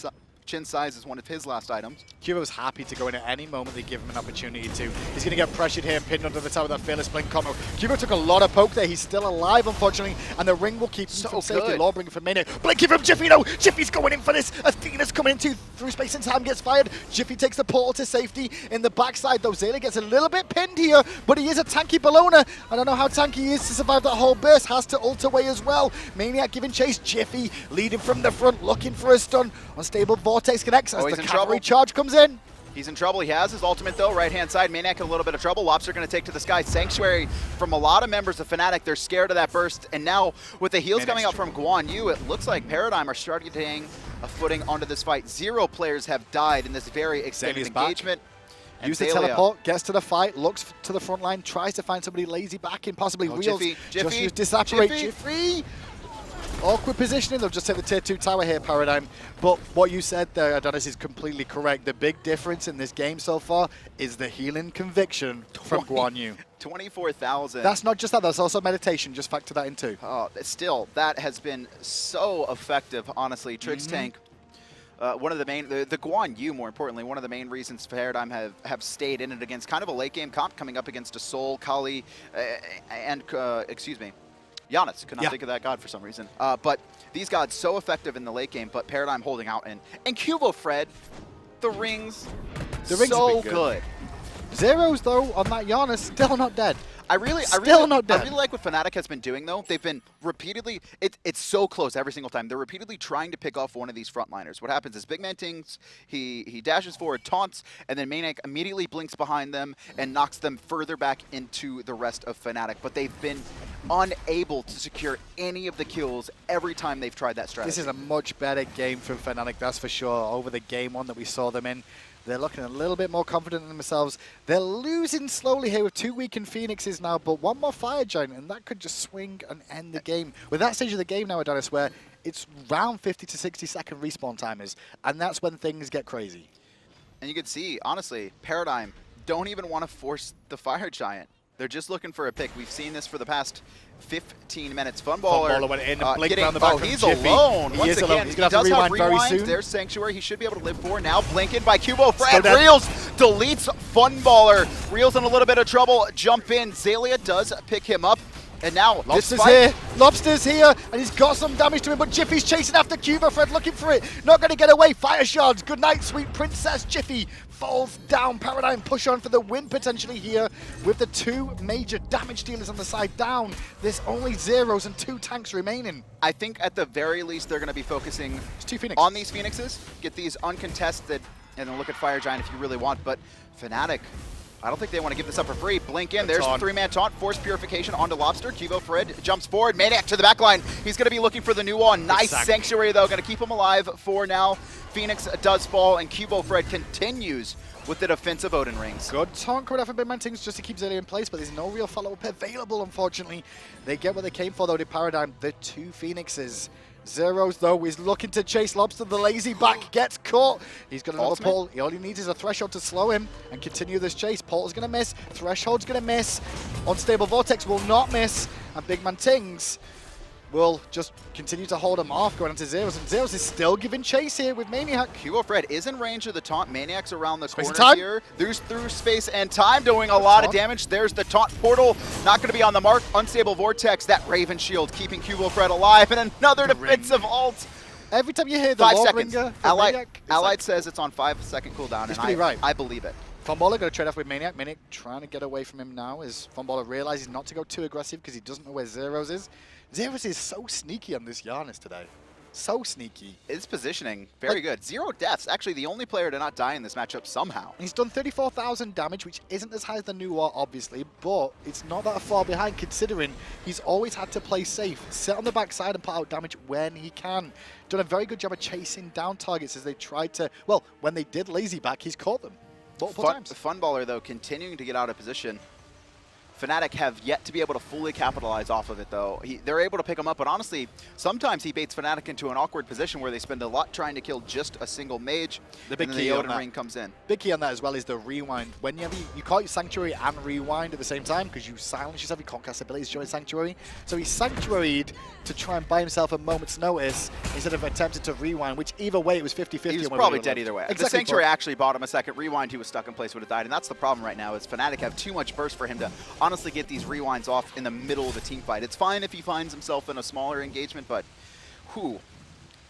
[SPEAKER 2] Size as one of his last items.
[SPEAKER 1] Qvo's happy to go in at any moment they give him an opportunity to. He's going to get pressured here and pinned under the tower with that Fearless Blink combo. Qvo took a lot of poke there. He's still alive, unfortunately, and the ring will keep him from safety. Law bringing from Meier. Blinking from Jifffy, no! Jiffy's going in for this. Athena's coming into through space and time, gets fired. Jifffy takes the portal to safety. In the backside, though, Xaliea gets a little bit pinned here, but he is a tanky Bellona. I don't know how tanky he is to survive that whole burst. Has to ult away as well. maniaKK giving chase. Jifffy leading from the front, looking for a stun. Unstable Vortex connects as the cavalry charge comes in.
[SPEAKER 2] He's in trouble. He has his ultimate though. Right-hand side, maniaKK in a little bit of trouble. Lawbster going to take to the sky. Sanctuary from a lot of members of FNATIC. They're scared of that burst. And now with the heals coming out from Guan, it looks like Paradigm are starting to gain a footing onto this fight. 0 players have died in this very extended engagement.
[SPEAKER 1] Use the teleport, gets to the fight, looks to the front line, tries to find somebody lazy back in, possibly Realzx. Just use Disapparate. Jifffy. Awkward positioning, they'll just take the tier 2 tower here, Paradigm. But what you said there, Adanas, is completely correct. The big difference in this game so far is the healing conviction from Guan Yu.
[SPEAKER 2] 24,000.
[SPEAKER 1] That's not just that, that's also meditation. Just factor that in too.
[SPEAKER 2] Oh, still, that has been so effective, honestly. Trixtank, one of the main, the Guan Yu, more importantly, one of the main reasons Paradigm have stayed in it against kind of a late game comp coming up against a Soul, Kali, and, excuse me, Janus. Could not think of that god for some reason. But these gods so effective in the late game, but Paradigm holding out. And QvoFred, the rings so good.
[SPEAKER 1] Zyrhoes, though, on that Janus, still not dead.
[SPEAKER 2] I really like what FNATIC has been doing, though. They've been repeatedly, it's so close every single time. They're repeatedly trying to pick off one of these frontliners. What happens is BigManTingz, he dashes forward, taunts, and then maniaKK immediately blinks behind them and knocks them further back into the rest of FNATIC. But they've been unable to secure any of the kills every time they've tried that strategy.
[SPEAKER 1] This is a much better game from FNATIC, that's for sure, over the game one that we saw them in. They're looking a little bit more confident in themselves. They're losing slowly here with 2 weakened Phoenixes now, but 1 more Fire Giant, and that could just swing and end the game. With that stage of the game now, Adanas, where it's round 50 to 60 second respawn timers, and that's when things get crazy.
[SPEAKER 2] And you can see, honestly, Paradigm don't even want to force the Fire Giant. They're just looking for a pick. We've seen this for the past 15 minutes. Funballer
[SPEAKER 1] went in and blinked around the back.
[SPEAKER 2] He's alone. Once again,
[SPEAKER 1] he's going to have to rewind very soon.
[SPEAKER 2] There's Sanctuary. He should be able to live for. Now blinking by QvoFred. Realzx deletes Funballer. Realzx in a little bit of trouble. Jump in. Xaliea does pick him up. And now,
[SPEAKER 1] Lawbster's here. Lawbster's here, and he's got some damage to him, but Jiffy's chasing after QvoFred, looking for it. Not going to get away. Fire shards. Good night, sweet princess. Jifffy falls down. Paradigm push on for the win potentially here with the 2 major damage dealers on the side down. There's only Zyrhoes and 2 tanks remaining.
[SPEAKER 2] I think at the very least they're going to be focusing on these Phoenixes, get these uncontested, and then look at Fire Giant if you really want. But FNATIC, I don't think they want to give this up for free. Blink in, there's the 3-man taunt, Force Purification onto Lawbster. QvoFred jumps forward, maniaKK to the back line. He's going to be looking for the new wall. Nice Sanctuary though, going to keep him alive for now. Phoenix does fall, and QvoFred continues with the defensive Odin rings.
[SPEAKER 1] Good taunt coming out from BigManTingz just to keep Xaliea in place, but there's no real follow-up available, unfortunately. They get what they came for though, the Paradigm, the 2 Phoenixes. Zyrhoes, though, is looking to chase Lawbster. The lazy back gets caught. He's got another pull. All he needs is a Threshold to slow him and continue this chase. Portal's going to miss. Threshold's going to miss. Unstable Vortex will not miss. And BigManTingz will just continue to hold him off, going into Zyrhoes. And Zyrhoes is still giving chase here with maniaKK.
[SPEAKER 2] QvoFred is in range of the taunt. maniaKK's around the corner here. Through space and time, doing a lot of damage. There's the taunt portal. Not going to be on the mark. Unstable Vortex. That Raven Shield keeping QvoFred alive. And another defensive ult.
[SPEAKER 1] Every time you hear the
[SPEAKER 2] 5 seconds.
[SPEAKER 1] Ringer,
[SPEAKER 2] Allied says it's on 5-second cooldown, and I believe it.
[SPEAKER 1] Funballer going to trade off with maniaKK. maniaKK trying to get away from him now as Funballer realizes not to go too aggressive because he doesn't know where Zyrhoes is. Zyrhoes is so sneaky on this Janus today. So sneaky.
[SPEAKER 2] His positioning, very good. 0 deaths. Actually, the only player to not die in this matchup somehow.
[SPEAKER 1] He's done 34,000 damage, which isn't as high as the new war, obviously, but it's not that far behind considering he's always had to play safe, sit on the backside and put out damage when he can. Done a very good job of chasing down targets as they tried to, well, when they did lazy back, he's caught them multiple times.
[SPEAKER 2] Funballer, though, continuing to get out of position. FNATIC have yet to be able to fully capitalize off of it, though. They're able to pick him up, but honestly, sometimes he baits FNATIC into an awkward position where they spend a lot trying to kill just a single mage,
[SPEAKER 1] the big
[SPEAKER 2] and then the Odin ring comes in.
[SPEAKER 1] Big key on that as well is the rewind. Whenever you call it Sanctuary and rewind at the same time, because you silence yourself, you can't cast abilities during Sanctuary. So he Sanctuaried to try and buy himself a moment's notice instead of attempting to rewind, which either way it was 50-50.
[SPEAKER 2] He was probably dead either way. Exactly. The Sanctuary actually bought him a second rewind. He was stuck in place, would have died, and that's the problem right now is FNATIC have too much burst for him to honestly get these rewinds off in the middle of a team fight. It's fine if he finds himself in a smaller engagement, but whew.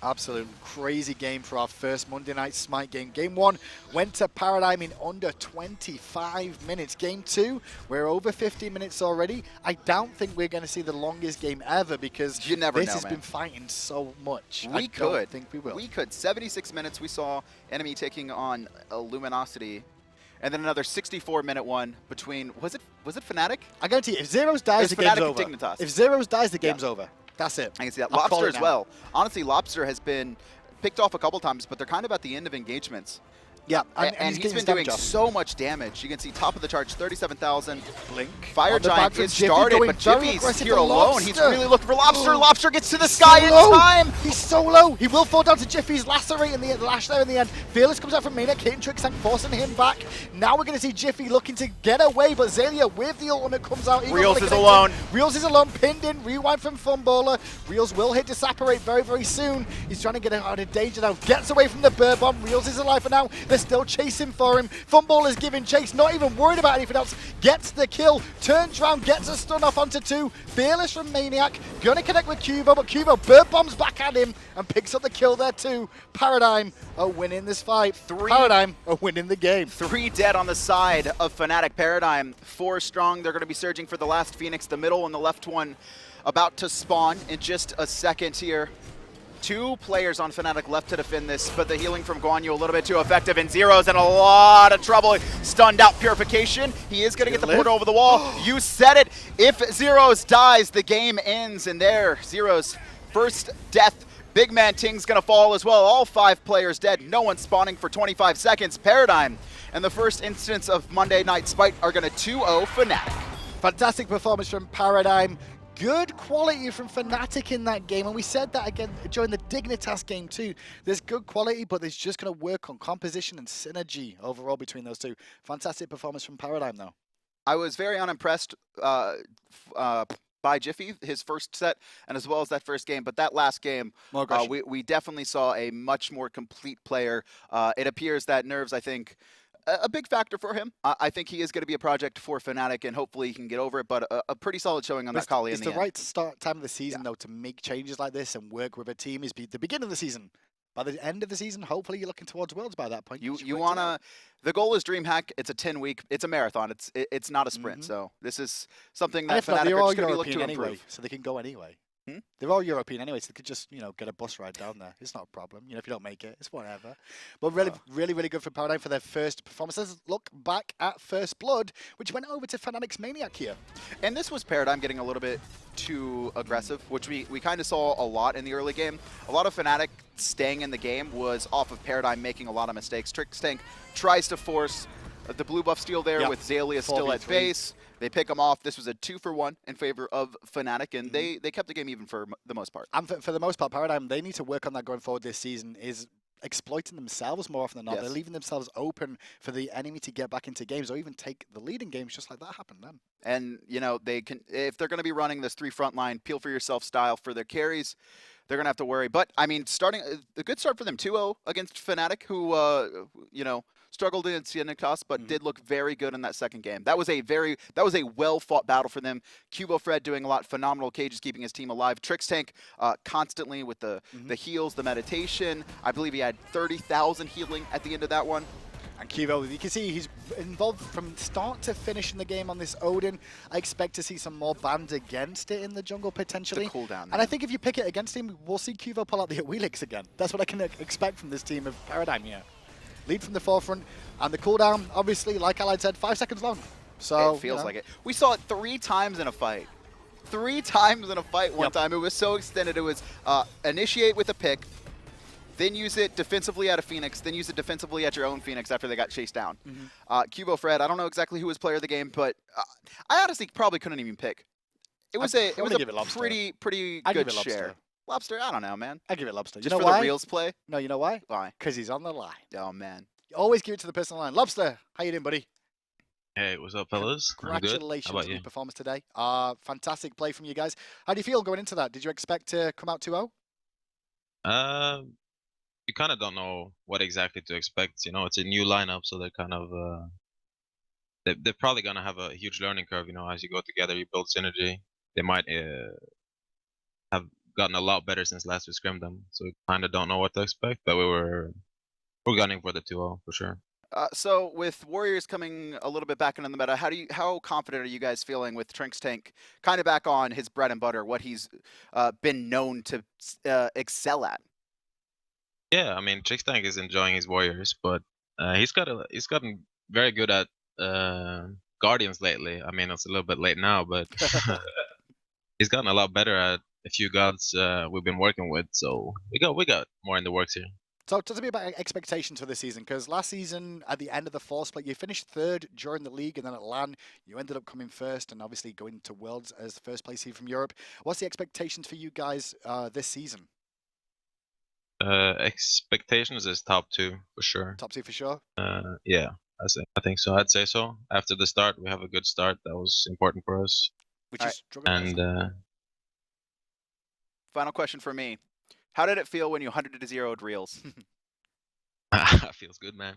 [SPEAKER 1] Absolute crazy game for our first Monday Night Smite game. Game 1 went to Paradigm in under 25 minutes. Game 2, we're over 50 minutes already. I don't think we're going to see the longest game ever because this has been fighting so much. I don't think we will.
[SPEAKER 2] We could. 76 minutes we saw enemy taking on Luminosity. And then another 64-minute one between, was it FNATIC?
[SPEAKER 1] I guarantee you, if Zyrhoes dies, the game's over. If Zyrhoes dies, the game's over. That's it.
[SPEAKER 2] I can see that. Lawbster as well. Honestly, Lawbster has been picked off a couple times, but they're kind of at the end of engagements.
[SPEAKER 1] Yeah,
[SPEAKER 2] and he's been doing so much damage. You can see top of the charts, 37,000.
[SPEAKER 1] Blink.
[SPEAKER 2] Fire Giant is started, but Jiffy's here alone. He's really looking for Lawbster. Lawbster gets to the sky in time.
[SPEAKER 1] He's so low. He will fall down to Jiffy's lacerate in the lash there in the end. Fearless comes out from maniaKK, hitting Trixtank, forcing him back. Now we're going to see Jifffy looking to get away, but Xaliea with the ultimate comes out.
[SPEAKER 2] Realzx is alone.
[SPEAKER 1] Realzx is alone, pinned in, rewind from Funballer. Realzx will hit Disapparate very, very soon. He's trying to get out of danger now. Gets away from the bird bomb. Realzx is alive for now. They're still chasing for him. Funballer's giving chase, not even worried about anything else. Gets the kill, turns around, gets a stun off onto 2. Fearless from maniaKK, gonna connect with Quvo, but Quvo bird bombs back at him and picks up the kill there too. Paradigm are winning this fight. Paradigm are winning the game.
[SPEAKER 2] 3 dead on the side of FNATIC. Paradigm 4 strong. They're gonna be surging for the last Phoenix. The middle and the left one about to spawn in just a second here. 2 players on FNATIC left to defend this, but the healing from Guan a little bit too effective, and Zyrhoes in a lot of trouble. Stunned out Purification. He is going to get the portal over the wall. You said it. If Zyrhoes dies, the game ends, and there, Zyrhoes' first death. BigManTingz going to fall as well. All 5 players dead. No one spawning for 25 seconds. Paradigm and the first instance of Monday Night Smite are going to 2-0 FNATIC.
[SPEAKER 1] Fantastic performance from Paradigm. Good quality from FNATIC in that game, and we said that again during the Dignitas game too. There's good quality, but there's just going to work on composition and synergy overall between those two. Fantastic performance from Paradigm, though.
[SPEAKER 2] I was very unimpressed by Jifffy, his first set, and as well as that first game. But that last game, we definitely saw a much more complete player. It appears that Nerves, I think, a big factor for him. I think he is going to be a project for FNATIC, and hopefully he can get over it. But a pretty solid showing on that Xaliea in the end.
[SPEAKER 1] It's the right start time of the season, though, to make changes like this and work with a team. Is the beginning of the season. By the end of the season, hopefully you're looking towards Worlds by that point.
[SPEAKER 2] You want to... The goal is DreamHack. It's a 10-week... It's a marathon. It's not a sprint. So this is something that FNATIC are just going to be looking to improve.
[SPEAKER 1] So they can go anyway. They're all European anyway, so they could just, get a bus ride down there. It's not a problem. If you don't make it, it's whatever. But really good for Paradigm for their first performances. Look back at First Blood, which went over to FNATIC's maniaKK here.
[SPEAKER 2] And this was Paradigm getting a little bit too aggressive, which we kind of saw a lot in the early game. A lot of FNATIC staying in the game was off of Paradigm making a lot of mistakes. Trixtank tries to force the blue buff steal there with Xaliea still at base. They pick them off. This was a 2-for-1 in favor of FNATIC, and they kept the game even for the most part.
[SPEAKER 1] And for the most part, Paradigm, they need to work on that going forward this season, is exploiting themselves more often than not. They're leaving themselves open for the enemy to get back into games or even take the lead in games, just like that happened then.
[SPEAKER 2] And, they can, if they're going to be running this 3 frontline, peel for yourself style for their carries, they're going to have to worry. But, I mean, starting a good start for them, 2-0 against FNATIC, who, struggled in Cienitas, but did look very good in that second game. That was a well-fought battle for them. QvoFred doing a lot, phenomenal cages keeping his team alive. Trixtank constantly with the heals, the meditation. I believe he had 30,000 healing at the end of that one.
[SPEAKER 1] And Qvo, you can see he's involved from start to finish in the game on this Odin. I expect to see some more bans against it in the jungle potentially.
[SPEAKER 2] The cooldown.
[SPEAKER 1] And I think if you pick it against him, we'll see Qvo pull out the Realzx again. That's what I can expect from this team of Paradigm here. Lead from the forefront, and the cooldown, obviously, like Allied said, 5 seconds long. So
[SPEAKER 2] it feels like it. We saw it 3 times in a fight. 3 times in a fight one time. It was so extended. It was initiate with a pick, then use it defensively at a Phoenix, then use it defensively at your own Phoenix after they got chased down. QvoFred, I don't know exactly who was player of the game, but I honestly probably couldn't even pick. It was a pretty good share. Lawbster, I don't know, man.
[SPEAKER 1] I give it Lawbster.
[SPEAKER 2] Just for the Reels play?
[SPEAKER 1] No, you know why?
[SPEAKER 2] Why?
[SPEAKER 1] Because he's on the line.
[SPEAKER 2] Oh, man.
[SPEAKER 1] You always give it to the person on the line. Lawbster, how you doing, buddy?
[SPEAKER 3] Hey, what's up, fellas?
[SPEAKER 1] Congratulations on your performance today. Fantastic play from you guys. How do you feel going into that? Did you expect to come out 2-0?
[SPEAKER 3] You kind of don't know what exactly to expect. It's a new lineup, so they're kind of they're probably gonna have a huge learning curve. As you go together, you build synergy. They might have gotten a lot better since last we scrimmed them, so we kind of don't know what to expect. But we're gunning for the 2-0 for sure.
[SPEAKER 2] So with Warriors coming a little bit back into the meta, how confident are you guys feeling with Trixtank kind of back on his bread and butter, what he's been known to excel at?
[SPEAKER 3] Yeah, I mean Trixtank is enjoying his Warriors, but he's gotten very good at Guardians lately. I mean it's a little bit late now, but he's gotten a lot better at a few gods we've been working with. So we got more in the works here.
[SPEAKER 1] So talk to me about expectations for this season, because last season, at the end of the 4 split, you finished 3rd during the league, and then at LAN, you ended up coming 1st, and obviously going to Worlds as the 1st place seed from Europe. What's the expectations for you guys this season?
[SPEAKER 3] Expectations is top 2 for sure.
[SPEAKER 1] Top 2 for sure?
[SPEAKER 3] Yeah, I think so. I'd say so. After the start, we have a good start. That was important for us.
[SPEAKER 2] Final question for me. How did it feel when you 100-0'd Reels?
[SPEAKER 3] Feels good, man.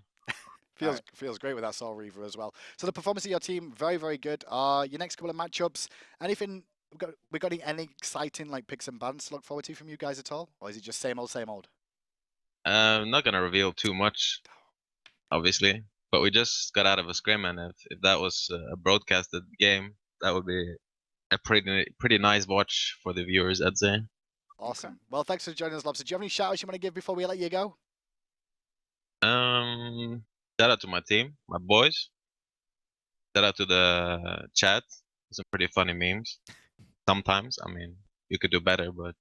[SPEAKER 1] Feels great with that Soul Reaver as well. So the performance of your team, very, very good. Your next couple of matchups, anything, we got any exciting like picks and bans to look forward to from you guys at all? Or is it just same old, same old?
[SPEAKER 3] I'm not going to reveal too much, obviously. But we just got out of a scrim, and if that was a broadcasted game, that would be a pretty nice watch for the viewers, I'd say.
[SPEAKER 1] Awesome. Okay. Well, thanks for joining us, Lawbster. Do you have any shout-outs you want to give before we let you go?
[SPEAKER 3] Shout out to my team, my boys. Shout out to the chat. Some pretty funny memes. Sometimes, I mean, you could do better, but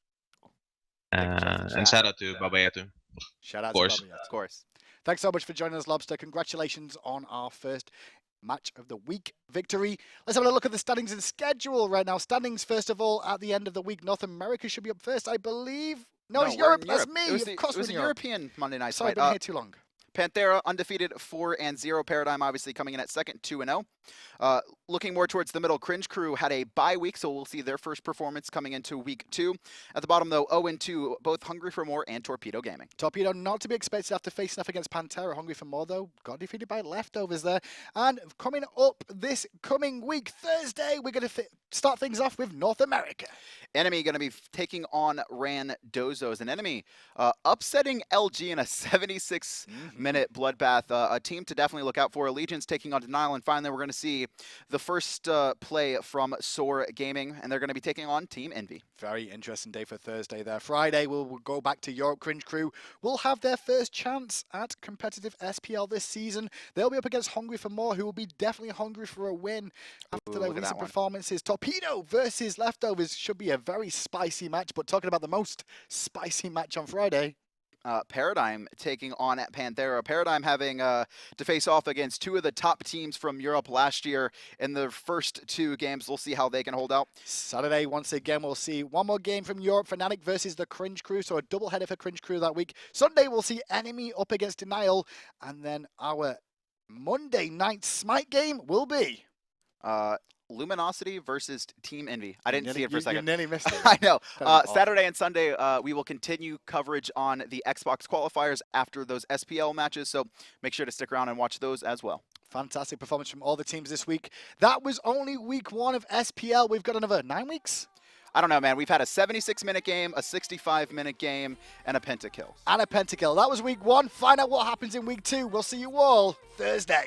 [SPEAKER 3] and shout out to Babayatu.
[SPEAKER 1] Shout out to Babayatu. Of course. Thanks so much for joining us, Lawbster. Congratulations on our first match of the week victory. Let's have a look at the standings and schedule right now. Standings, first of all, at the end of the week. North America should be up first, I believe. No, it's Europe. That's me.
[SPEAKER 2] It was a European Monday night
[SPEAKER 1] fight. Sorry, I've been here too long.
[SPEAKER 2] Panthera undefeated 4-0. Paradigm obviously coming in at second, 2-0. Looking more towards the middle, Cringe Crew had a bye week, so we'll see their first performance coming into week 2. At the bottom, though, 0-2, both Hungry for More and Torpedo Gaming.
[SPEAKER 1] Torpedo not to be expected after facing off against Pantera. Hungry for More, though, got defeated by Leftovers there. And coming up this coming week, Thursday, we're going to start things off with North America.
[SPEAKER 2] Enemy going to be taking on Randozos. An Enemy upsetting LG in a 76-minute bloodbath. A team to definitely look out for. Allegiance taking on Denial. And finally, we're going to see the first play from Soar Gaming, and they're going to be taking on Team Envy.
[SPEAKER 1] Very interesting day for Thursday there. Friday, we'll go back to Europe. Cringe Crew will have their first chance at competitive SPL this season. They'll be up against Hungry for More, who will be definitely hungry for a win after their recent performances. Torpedo versus Leftovers should be a very spicy match, but talking about the most spicy match on Friday.
[SPEAKER 2] Paradigm taking on Panthera. Paradigm having to face off against two of the top teams from Europe last year in the first 2 games. We'll see how they can hold out.
[SPEAKER 1] Saturday, once again, we'll see one more game from Europe. FNATIC versus the Cringe Crew, so a doubleheader for Cringe Crew that week. Sunday, we'll see Enemy up against Denial, and then our Monday night Smite game will be
[SPEAKER 2] Luminosity versus Team Envy. I didn't see it for a second.
[SPEAKER 1] You nearly missed it.
[SPEAKER 2] I know. Saturday and Sunday, we will continue coverage on the Xbox qualifiers after those SPL matches, so make sure to stick around and watch those as well.
[SPEAKER 1] Fantastic performance from all the teams this week. That was only week 1 of SPL. We've got another 9 weeks?
[SPEAKER 2] I don't know, man. We've had a 76-minute game, a 65-minute game, and a pentakill.
[SPEAKER 1] That was week 1. Find out what happens in week 2. We'll see you all Thursday.